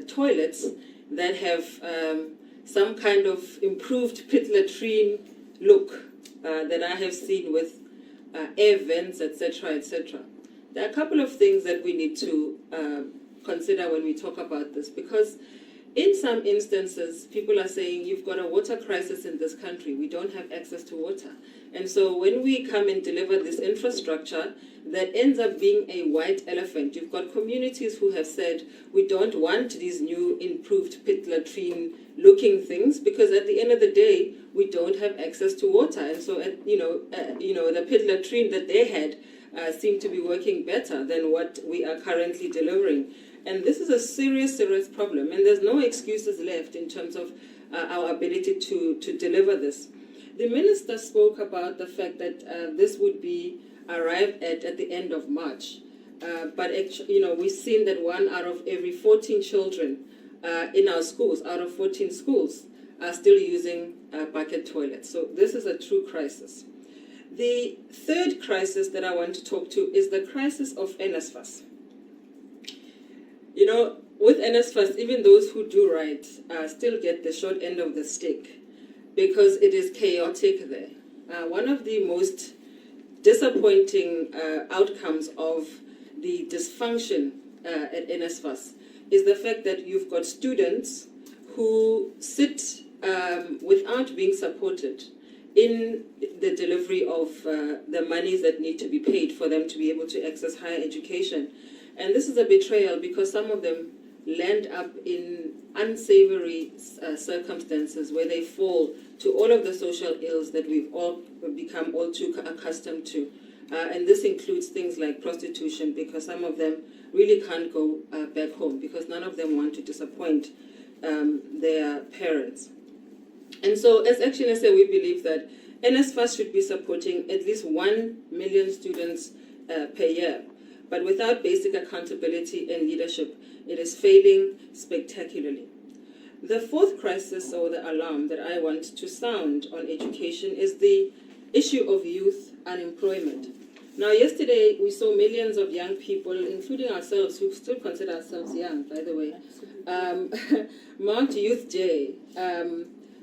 B: toilets that have some kind of improved pit latrine look. that I have seen with air vents, etc., etc. There are a couple of things that we need to consider when we talk about this, because in some instances, people are saying you've got a water crisis in this country. We don't have access to water. And so when we come and deliver this infrastructure that ends up being a white elephant, you've got communities who have said, we don't want these new improved pit latrine looking things, because at the end of the day, we don't have access to water. And so, the pit latrine that they had seemed to be working better than what we are currently delivering. And this is a serious, serious problem. And there's no excuses left in terms of our ability to deliver this. The minister spoke about the fact that this would be arrived at the end of March. But we've seen that 1 out of every 14 children in our schools, out of 14 schools, are still using bucket toilets. So this is a true crisis. The third crisis that I want to talk to is the crisis of NSFAS. With NSFAS, even those who do right still get the short end of the stick, because it is chaotic there. One of the most disappointing outcomes of the dysfunction at NSFAS is the fact that you've got students who sit without being supported in the delivery of the monies that need to be paid for them to be able to access higher education. And this is a betrayal, because some of them land up in unsavory circumstances where they fall to all of the social ills that we've all become all too accustomed to. And this includes things like prostitution, because some of them really can't go back home, because none of them want to disappoint their parents. And so as ActionSA, we believe that NSFAS should be supporting at least 1 million students per year. But without basic accountability and leadership, it is failing spectacularly. The fourth crisis, or the alarm, that I want to sound on education is the issue of youth unemployment. Now, yesterday we saw millions of young people, including ourselves, who still consider ourselves young, by the way, marked Youth Day.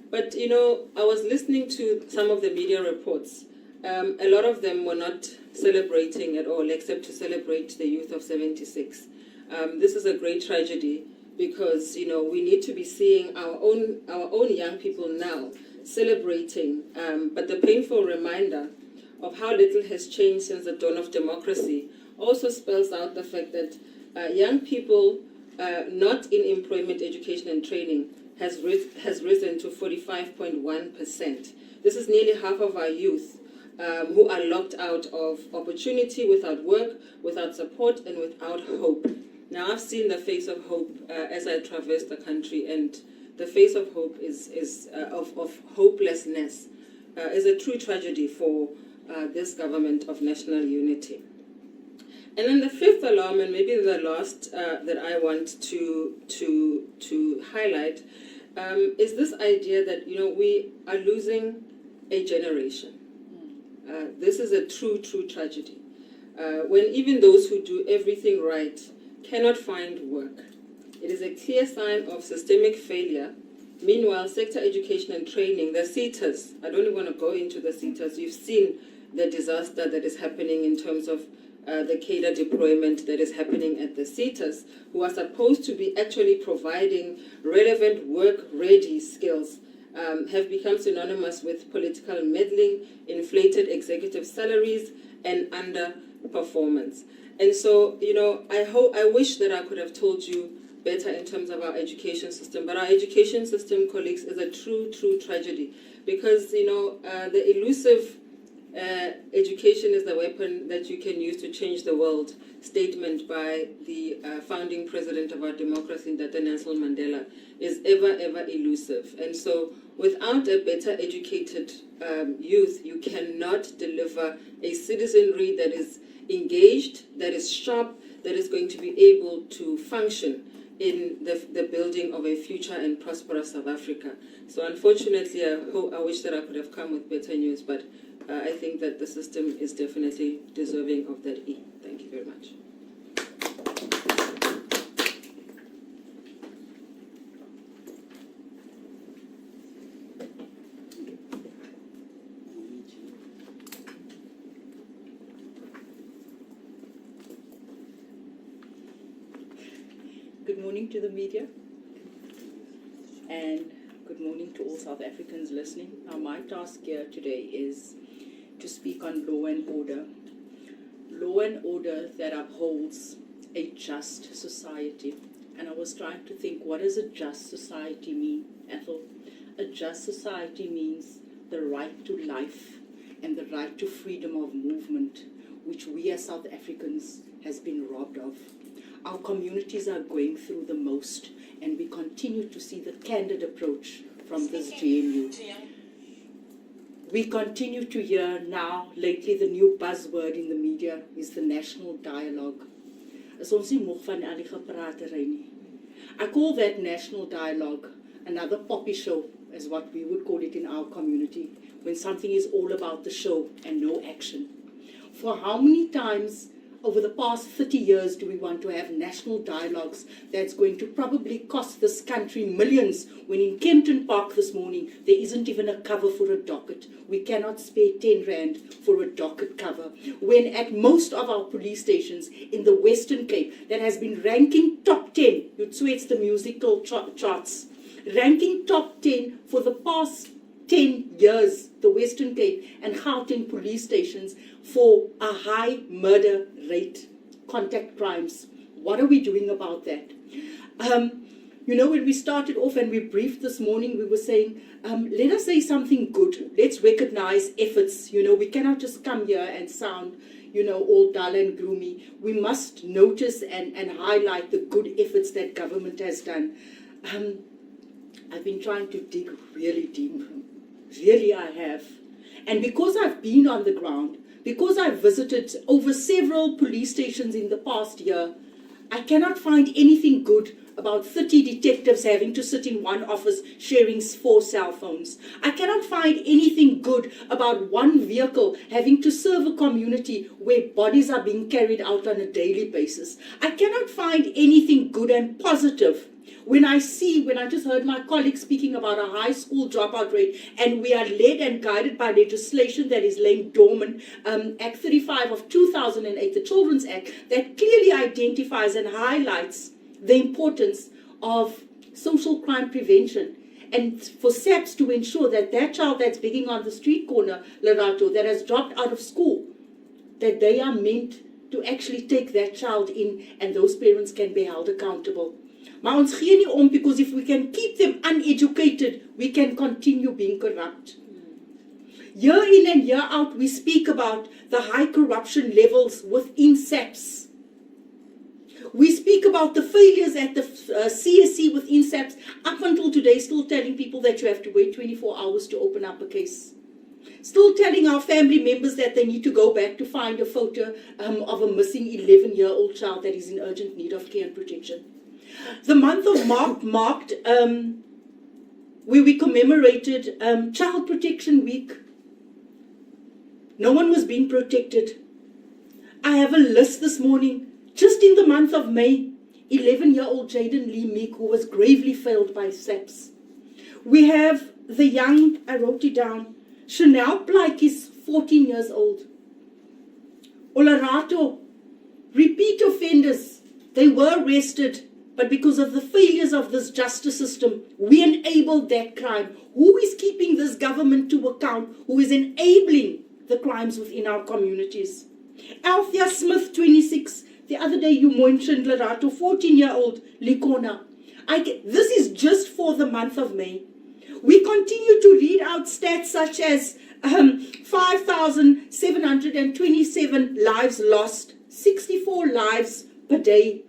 B: But, I was listening to some of the media reports. A lot of them were not celebrating at all, except to celebrate the youth of 76. This is a great tragedy, because we need to be seeing our own young people now celebrating. But the painful reminder of how little has changed since the dawn of democracy also spells out the fact that young people not in employment, education, and training has risen to 45.1%. This is nearly half of our youth who are locked out of opportunity, without work, without support, and without hope. Now, I've seen the face of hope as I traverse the country, and the face of hope of hopelessness is a true tragedy for this government of national unity. And then the fifth alarm, and maybe the last that I want to highlight, is this idea that we are losing a generation. This is a true tragedy. When even those who do everything right cannot find work, it is a clear sign of systemic failure. Meanwhile, sector education and training, the SETAs, I don't even want to go into the SETAs. You've seen the disaster that is happening in terms of the cadre deployment that is happening at the SETAs, who are supposed to be actually providing relevant work-ready skills, have become synonymous with political meddling, inflated executive salaries, and underperformance. And so, I wish that I could have told you better in terms of our education system, but our education system, colleagues, is a true tragedy, because, the elusive education is the weapon that you can use to change the world statement by the founding president of our democracy, Dr. Nelson Mandela, is ever elusive. And so without a better educated youth, you cannot deliver a citizenry that is engaged, that is sharp, that is going to be able to function in the building of a future and prosperous South Africa. So unfortunately, I wish that I could have come with better news, but I think that the system is definitely deserving of that E. Thank you very much.
G: Good morning to the media, and good morning to all South Africans listening. Now, my task here today is to speak on law and order. Law and order that upholds a just society. And I was trying to think, what does a just society mean, Ethel? A just society means the right to life and the right to freedom of movement, which we as South Africans has been robbed of. Our communities are going through the most, and we continue to see the candid approach from this GNU. We continue to hear now, lately, the new buzzword in the media is the national dialogue. I call that national dialogue another poppy show, as what we would call it in our community, when something is all about the show and no action. For how many times over the past 30 years do we want to have national dialogues that's going to probably cost this country millions, when in Kempton Park this morning there isn't even a cover for a docket? We cannot spare 10 rand for a docket cover. When at most of our police stations in the Western Cape that has been ranking top 10, it's the musical charts, ranking top 10 for the past 10 years, the Western Cape and Gauteng police stations, for a high murder rate, contact crimes. What are we doing about that? When we started off and we briefed this morning, we were saying, let us say something good. Let's recognize efforts. We cannot just come here and sound, all dull and gloomy. We must notice and highlight the good efforts that government has done. I've been trying to dig really deep. Really, I have. And because I've been on the ground, because I've visited over several police stations in the past year, I cannot find anything good about 30 detectives having to sit in one office sharing 4 cell phones. I cannot find anything good about one vehicle having to serve a community where bodies are being carried out on a daily basis. I cannot find anything good and positive when I just heard my colleagues speaking about a high school dropout rate, and we are led and guided by legislation that is laying dormant, Act 35 of 2008, the Children's Act, that clearly identifies and highlights the importance of social crime prevention, and for SAPS to ensure that that child that's begging on the street corner, Lerato, that has dropped out of school, that they are meant to actually take that child in, and those parents can be held accountable. Maar ons gee nie om, because if we can keep them uneducated, we can continue being corrupt. Year in and year out, we speak about the high corruption levels within SAPS. We speak about the failures at the CSC within SAPS. Up until today, still telling people that you have to wait 24 hours to open up a case. Still telling our family members that they need to go back to find a photo of a missing 11-year-old child that is in urgent need of care and protection. The month of marked where we commemorated Child Protection Week. No one was being protected. I have a list this morning. Just in the month of May, 11-year-old Jaden Lee Meek, who was gravely failed by SAPS. We have the young, I wrote it down, Chanel Plaik is 14 years old. Olarato, repeat offenders, they were arrested, but because of the failures of this justice system, we enabled that crime. Who is keeping this government to account? Who is enabling the crimes within our communities? Althea Smith, 26. The other day you mentioned Lerato, 14-year-old Likona. This is just for the month of May. We continue to read out stats such as 5,727 lives lost, 64 lives per day.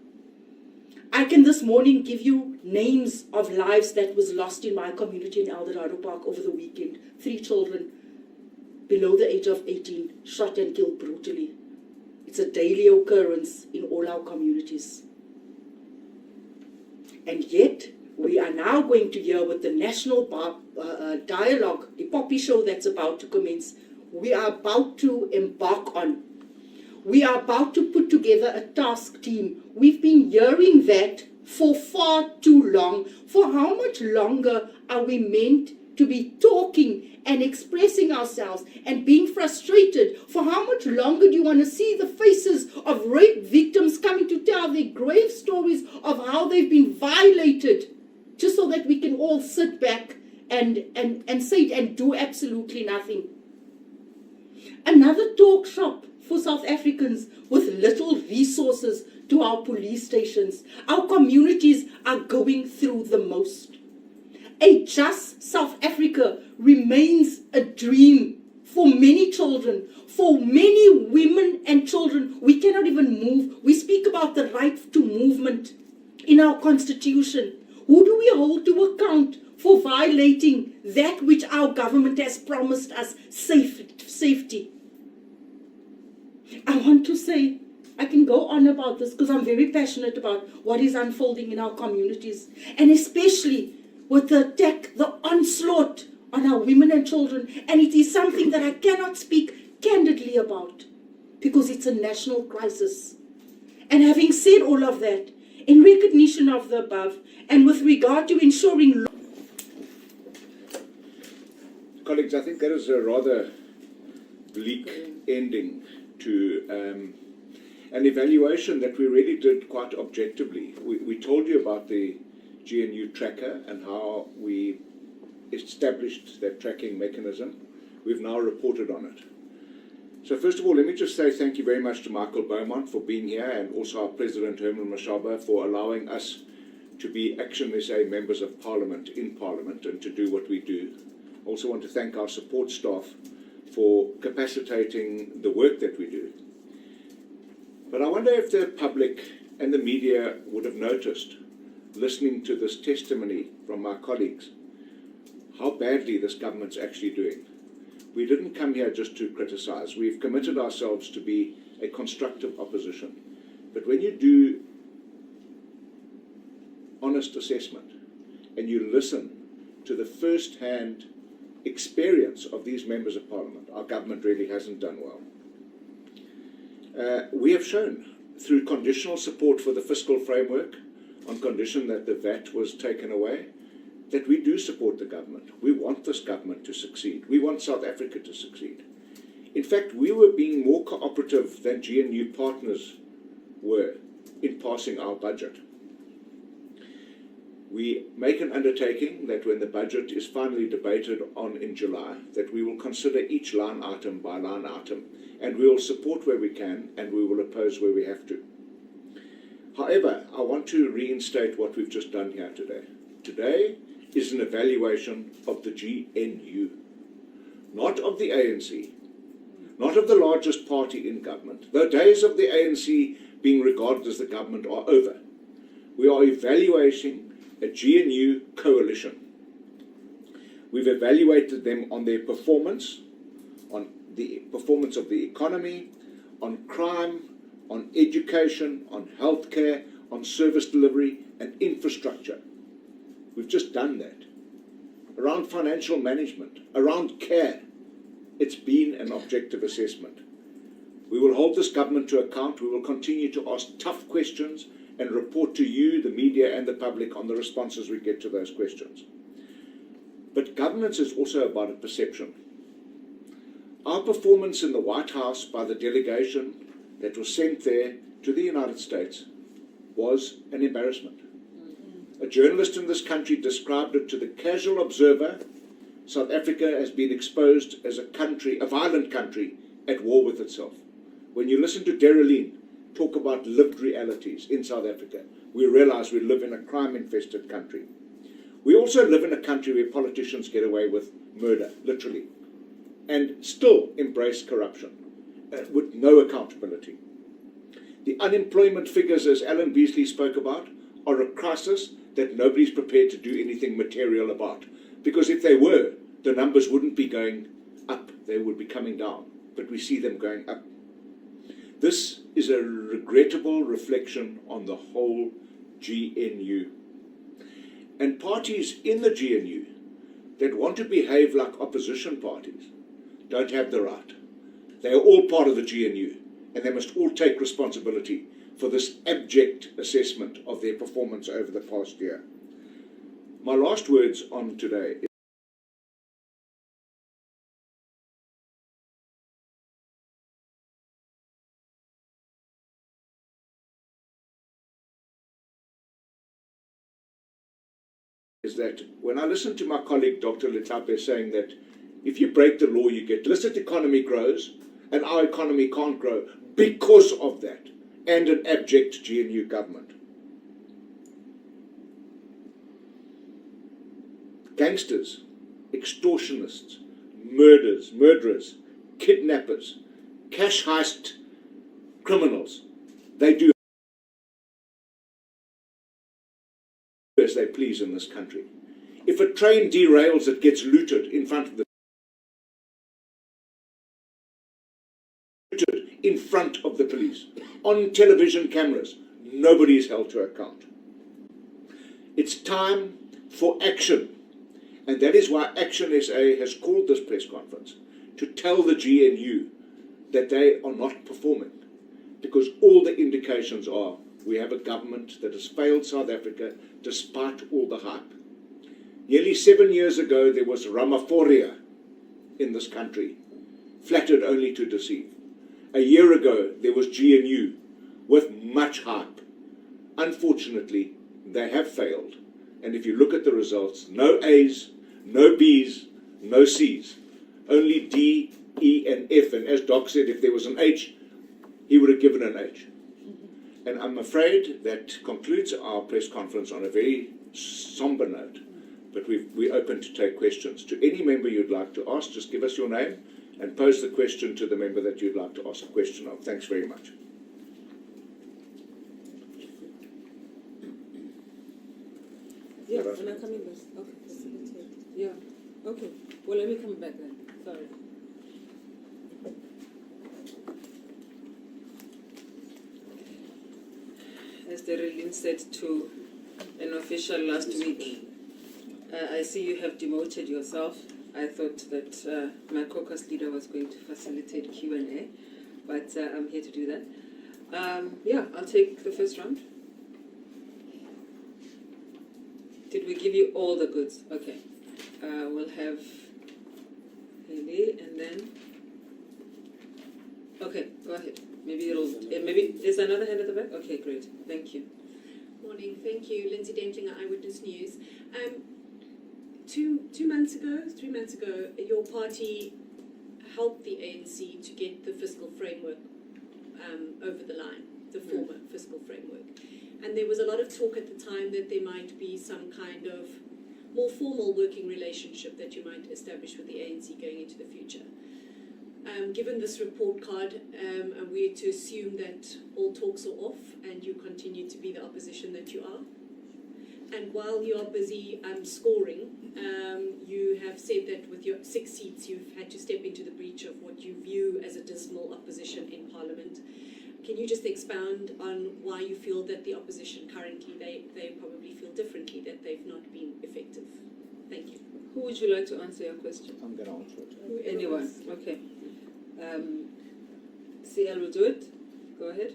G: I can this morning give you names of lives that was lost in my community in Eldorado Park over the weekend. 3 children below the age of 18 shot and killed brutally. It's a daily occurrence in all our communities. And yet, we are now going to hear with the national dialogue, the poppy show that's about to commence, we are about to embark on. We are about to put together a task team. We've been hearing that for far too long. For how much longer are we meant to be talking and expressing ourselves and being frustrated? For how much longer do you want to see the faces of rape victims coming to tell their grave stories of how they've been violated, just so that we can all sit back and say and do absolutely nothing. Another talk shop for South Africans with little resources to our police stations. Our communities are going through the most. A just South Africa remains a dream for many children, for many women and children. We cannot even move. We speak about the right to movement in our constitution. Who do we hold to account for violating that which our government has promised us, safety? I want to say, I can go on about this because I'm very passionate about what is unfolding in our communities, and especially with the attack, the onslaught on our women and children. And it is something that I cannot speak candidly about because it's a national crisis. And having said all of that, in recognition of the above, and with regard to ensuring...
C: Colleagues, I think that is a rather bleak ending to an evaluation that we really did quite objectively. We told you about the GNU tracker and how we established that tracking mechanism. We've now reported on it. So first of all, let me just say thank you very much to Michael Beaumont for being here, and also our President Herman Mashaba for allowing us to be ActionSA members of Parliament in Parliament and to do what we do. I also want to thank our support staff for capacitating the work that we do. But I wonder if the public and the media would have noticed, listening to this testimony from my colleagues, how badly this government's actually doing. We didn't come here just to criticize. We've committed ourselves to be a constructive opposition. But when you do honest assessment and you listen to the first-hand experience of these members of Parliament, our government really hasn't done well. We have shown through conditional support for the fiscal framework, on condition that the VAT was taken away, that we do support the government. We want this government to succeed. We want South Africa to succeed. In fact, we were being more cooperative than GNU partners were in passing our budget. We make an undertaking that when the budget is finally debated on in July, that we will consider each line item by line item, and we will support where we can, and we will oppose where we have to. However, I want to reinstate what we've just done here today. Today is an evaluation of the GNU, not of the ANC, not of the largest party in government. The days of the ANC being regarded as the government are over. We are evaluating a GNU coalition. We've evaluated them on their performance, on the performance of the economy, on crime, on education, on healthcare, on service delivery and infrastructure. We've just done that. Around financial management, around care, it's been an objective assessment. We will hold this government to account. We will continue to ask tough questions and report to you, the media and the public, on the responses we get to those questions. But governance is also about a perception. Our performance in the White House by the delegation that was sent there to the United States was an embarrassment. A journalist in this country described it to the casual observer: South Africa has been exposed as a country, a violent country, at war with itself. When you listen to Dereline talk about lived realities in South Africa, we realize we live in a crime-infested country. We also live in a country where politicians get away with murder, literally, and still embrace corruption with no accountability. The unemployment figures, as Alan Beasley spoke about, are a crisis that nobody's prepared to do anything material about. Because if they were, the numbers wouldn't be going up, they would be coming down. But we see them going up. This is a regrettable reflection on the whole GNU. And parties in the GNU that want to behave like opposition parties don't have the right. They are all part of the GNU, and they must all take responsibility for this abject assessment of their performance over the past year. My last words on today is that when I listen to my colleague Dr. Letape saying that if you break the law, you get illicit economy grows, and our economy can't grow because of that, and an abject GNU government. Gangsters, extortionists, murderers, kidnappers, cash heist criminals, they do as they please in this country. If a train derails, it gets looted in front of the police, on television cameras. Nobody is held to account. It's time for action, and that is why ActionSA has called this press conference, to tell the GNU that they are not performing, because all the indications are we have a government that has failed South Africa despite all the hype. Nearly 7 years ago, there was Ramaphoria in this country, flattered only to deceive. A year ago, there was GNU with much hype. Unfortunately, they have failed. And if you look at the results, no A's, no B's, no C's, only D, E, and F. And as Doc said, if there was an H, he would have given an H. And I'm afraid that concludes our press conference on a very somber note. But we're open to take questions. To any member you'd like to ask, just give us your name and pose the question to the member that you'd like to ask a question of. Thanks very much.
B: Yeah, when I come in, okay, facilitate. Yeah, okay. Well, let me come back then. Sorry. As the Relin said to an official last week, I see you have demoted yourself. I thought that my caucus leader was going to facilitate Q&A, but I'm here to do that. Yeah, I'll take the first round. Did we give you all the goods? Okay. We'll have Haley and then... Okay, go ahead. Maybe there's another hand at the back? Okay, great. Thank you.
H: Morning. Thank you. Lindsay Dentlinger, Eyewitness News. 3 months ago, your party helped the ANC to get the fiscal framework over the line, the former fiscal framework. And there was a lot of talk at the time that there might be some kind of more formal working relationship that you might establish with the ANC going into the future. Given this report card, are we to assume that all talks are off and you continue to be the opposition that you are? And while you are busy scoring, you have said that with your 6 seats, you've had to step into the breach of what you view as a dismal opposition in Parliament. Can you just expound on why you feel that the opposition currently, they probably feel differently, that they've not been effective? Thank you.
B: Who would you like to answer your question?
C: I'm going to answer it.
B: Anyone? Okay. CL will do it. Go ahead.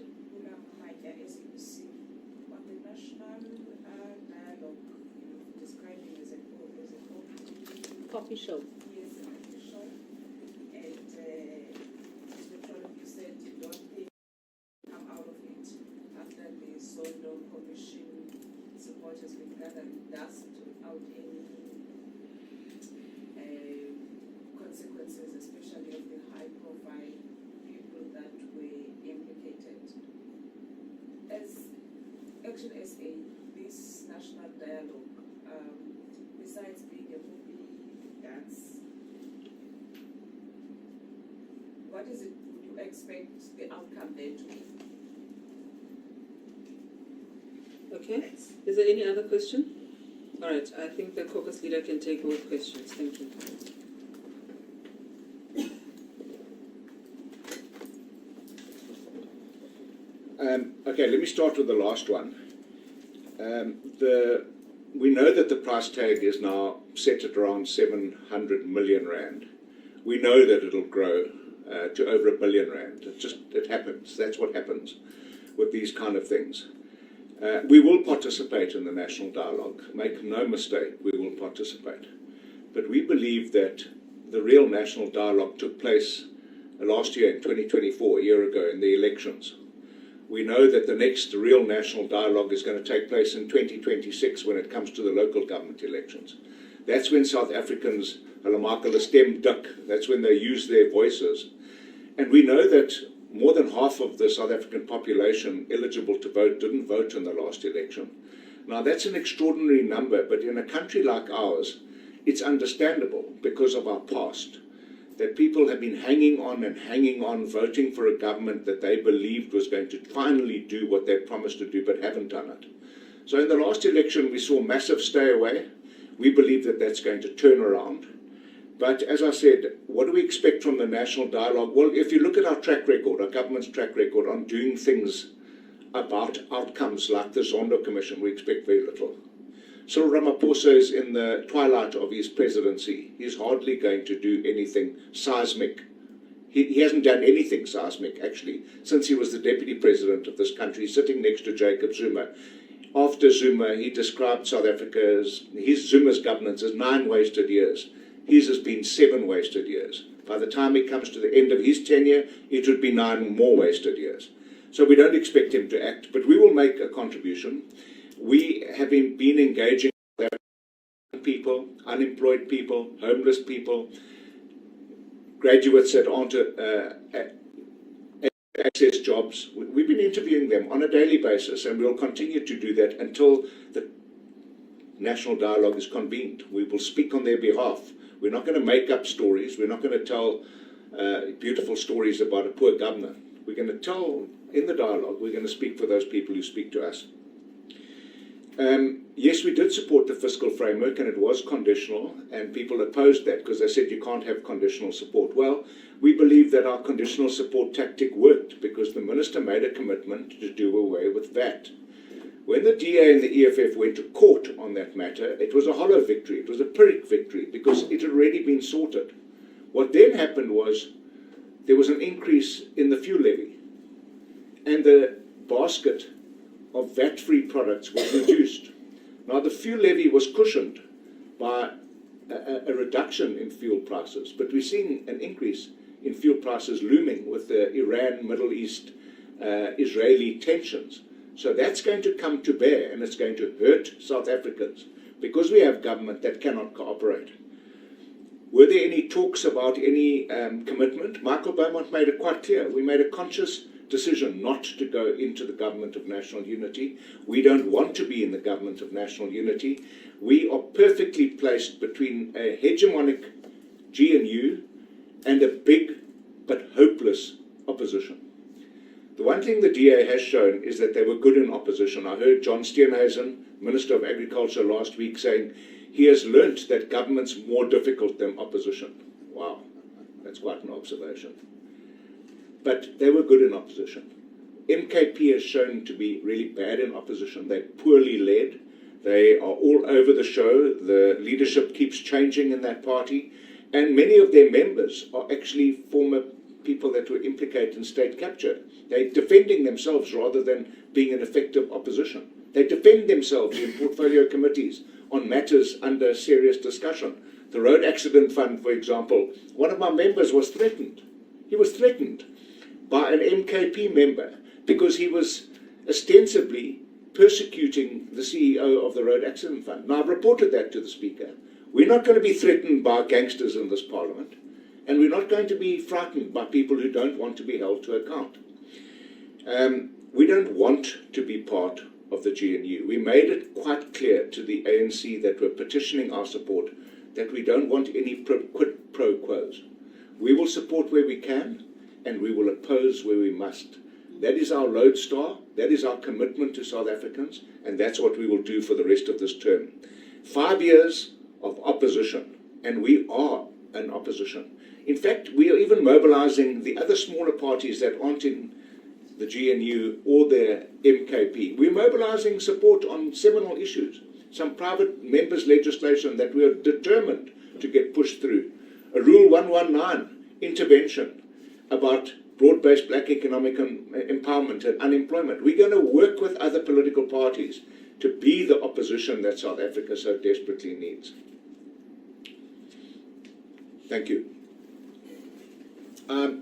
I: Hi, as you see, on the national dialogue, you're describing as a
G: Coffee show.
I: yes, an official, and as the two of you said, you don't think come out of it after the Sondo Commission support has been gathering dust without any consequences, especially of the high-profile people that were implicated. As ActionSA, this national dialogue, besides being a movie dance, what is it would you expect the outcome there to be?
B: Okay. Is there any other question? All right. I think the caucus leader can take both questions. Thank you.
C: Okay, let me start with the last one. We know that the price tag is now set at around 700 million rand. We know that it'll grow to over R1 billion. It happens. That's what happens with these kind of things. We will participate in the national dialogue. Make no mistake, we will participate. But we believe that the real national dialogue took place last year in 2024, a year ago, in the elections, We know that the next real national dialogue is going to take place in 2026 when it comes to the local government elections. That's when South Africans, hulle maak hulle stem dik, that's when they use their voices. And we know that more than half of the South African population eligible to vote didn't vote in the last election. Now that's an extraordinary number, but in a country like ours, it's understandable because of our past, that people have been hanging on, voting for a government that they believed was going to finally do what they promised to do, but haven't done it. So in the last election, we saw massive stay away. We believe that that's going to turn around. But as I said, what do we expect from the national dialogue? Well, if you look at our track record, our government's track record on doing things about outcomes like the Zondo Commission, we expect very little. Cyril Ramaphosa is in the twilight of his presidency. He's hardly going to do anything seismic. He hasn't done anything seismic, actually, since he was the deputy president of this country, sitting next to Jacob Zuma. After Zuma, he described South Africa's, Zuma's governance as 9 wasted years. His has been 7 wasted years. By the time he comes to the end of his tenure, it would be 9 more wasted years. So we don't expect him to act, but we will make a contribution. We have been engaging with people, unemployed people, homeless people, graduates that aren't access jobs. We've been interviewing them on a daily basis, and we'll continue to do that until the national dialogue is convened. We will speak on their behalf. We're not going to make up stories. We're not going to tell beautiful stories about a poor government. We're going to tell, in the dialogue, we're going to speak for those people who speak to us. Yes, we did support the fiscal framework, and it was conditional, and people opposed that because they said you can't have conditional support. Well, we believe that our conditional support tactic worked because the minister made a commitment to do away with VAT. When the DA and the EFF went to court on that matter, it was a hollow victory. It was a Pyrrhic victory because it had already been sorted. What then happened was there was an increase in the fuel levy, and the basket of VAT-free products was reduced. Now, the fuel levy was cushioned by a reduction in fuel prices, but we're seeing an increase in fuel prices looming with the Iran-Middle East Israeli tensions. So that's going to come to bear, and it's going to hurt South Africans because we have government that cannot cooperate. Were there any talks about any commitment? Michael Beaumont made it quite clear. We made a conscious decision not to go into the government of national unity. We don't want to be in the government of national unity. We are perfectly placed between a hegemonic GNU and a big but hopeless opposition. The one thing the DA has shown is that they were good in opposition. I heard John Steenhuisen, Minister of Agriculture, last week saying he has learnt that government's more difficult than opposition. Wow, that's quite an observation. But they were good in opposition. MKP has shown to be really bad in opposition. They're poorly led. They are all over the show. The leadership keeps changing in that party. And many of their members are actually former people that were implicated in state capture. They're defending themselves rather than being an effective opposition. They defend themselves in portfolio committees on matters under serious discussion. The Road Accident Fund, for example, one of my members was threatened. He was threatened by an MKP member because he was ostensibly persecuting the CEO of the Road Accident Fund. Now, I've reported that to the Speaker. We're not going to be threatened by gangsters in this Parliament, and we're not going to be frightened by people who don't want to be held to account. We don't want to be part of the GNU. We made it quite clear to the ANC that were petitioning our support that we don't want any quid pro quos. We will support where we can, and we will oppose where we must. That is our lodestar, that is our commitment to South Africans, and that's what we will do for the rest of this term. 5 years of opposition, and we are an opposition. In fact, we are even mobilizing the other smaller parties that aren't in the GNU or the MKP. We're mobilizing support on seminal issues, some private members' legislation that we are determined to get pushed through. A Rule 119 intervention about broad-based black economic empowerment and unemployment. We're going to work with other political parties to be the opposition that South Africa so desperately needs. Thank you. I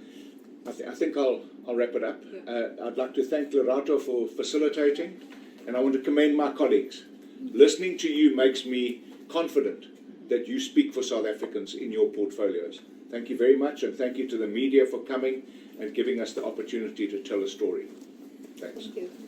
C: think I'll I'll wrap it up. I'd like to thank Lerato for facilitating, and I want to commend my colleagues. Listening to you makes me confident that you speak for South Africans in your portfolios. Thank you very much, and thank you to the media for coming and giving us the opportunity to tell a story. Thanks.
G: Thank you.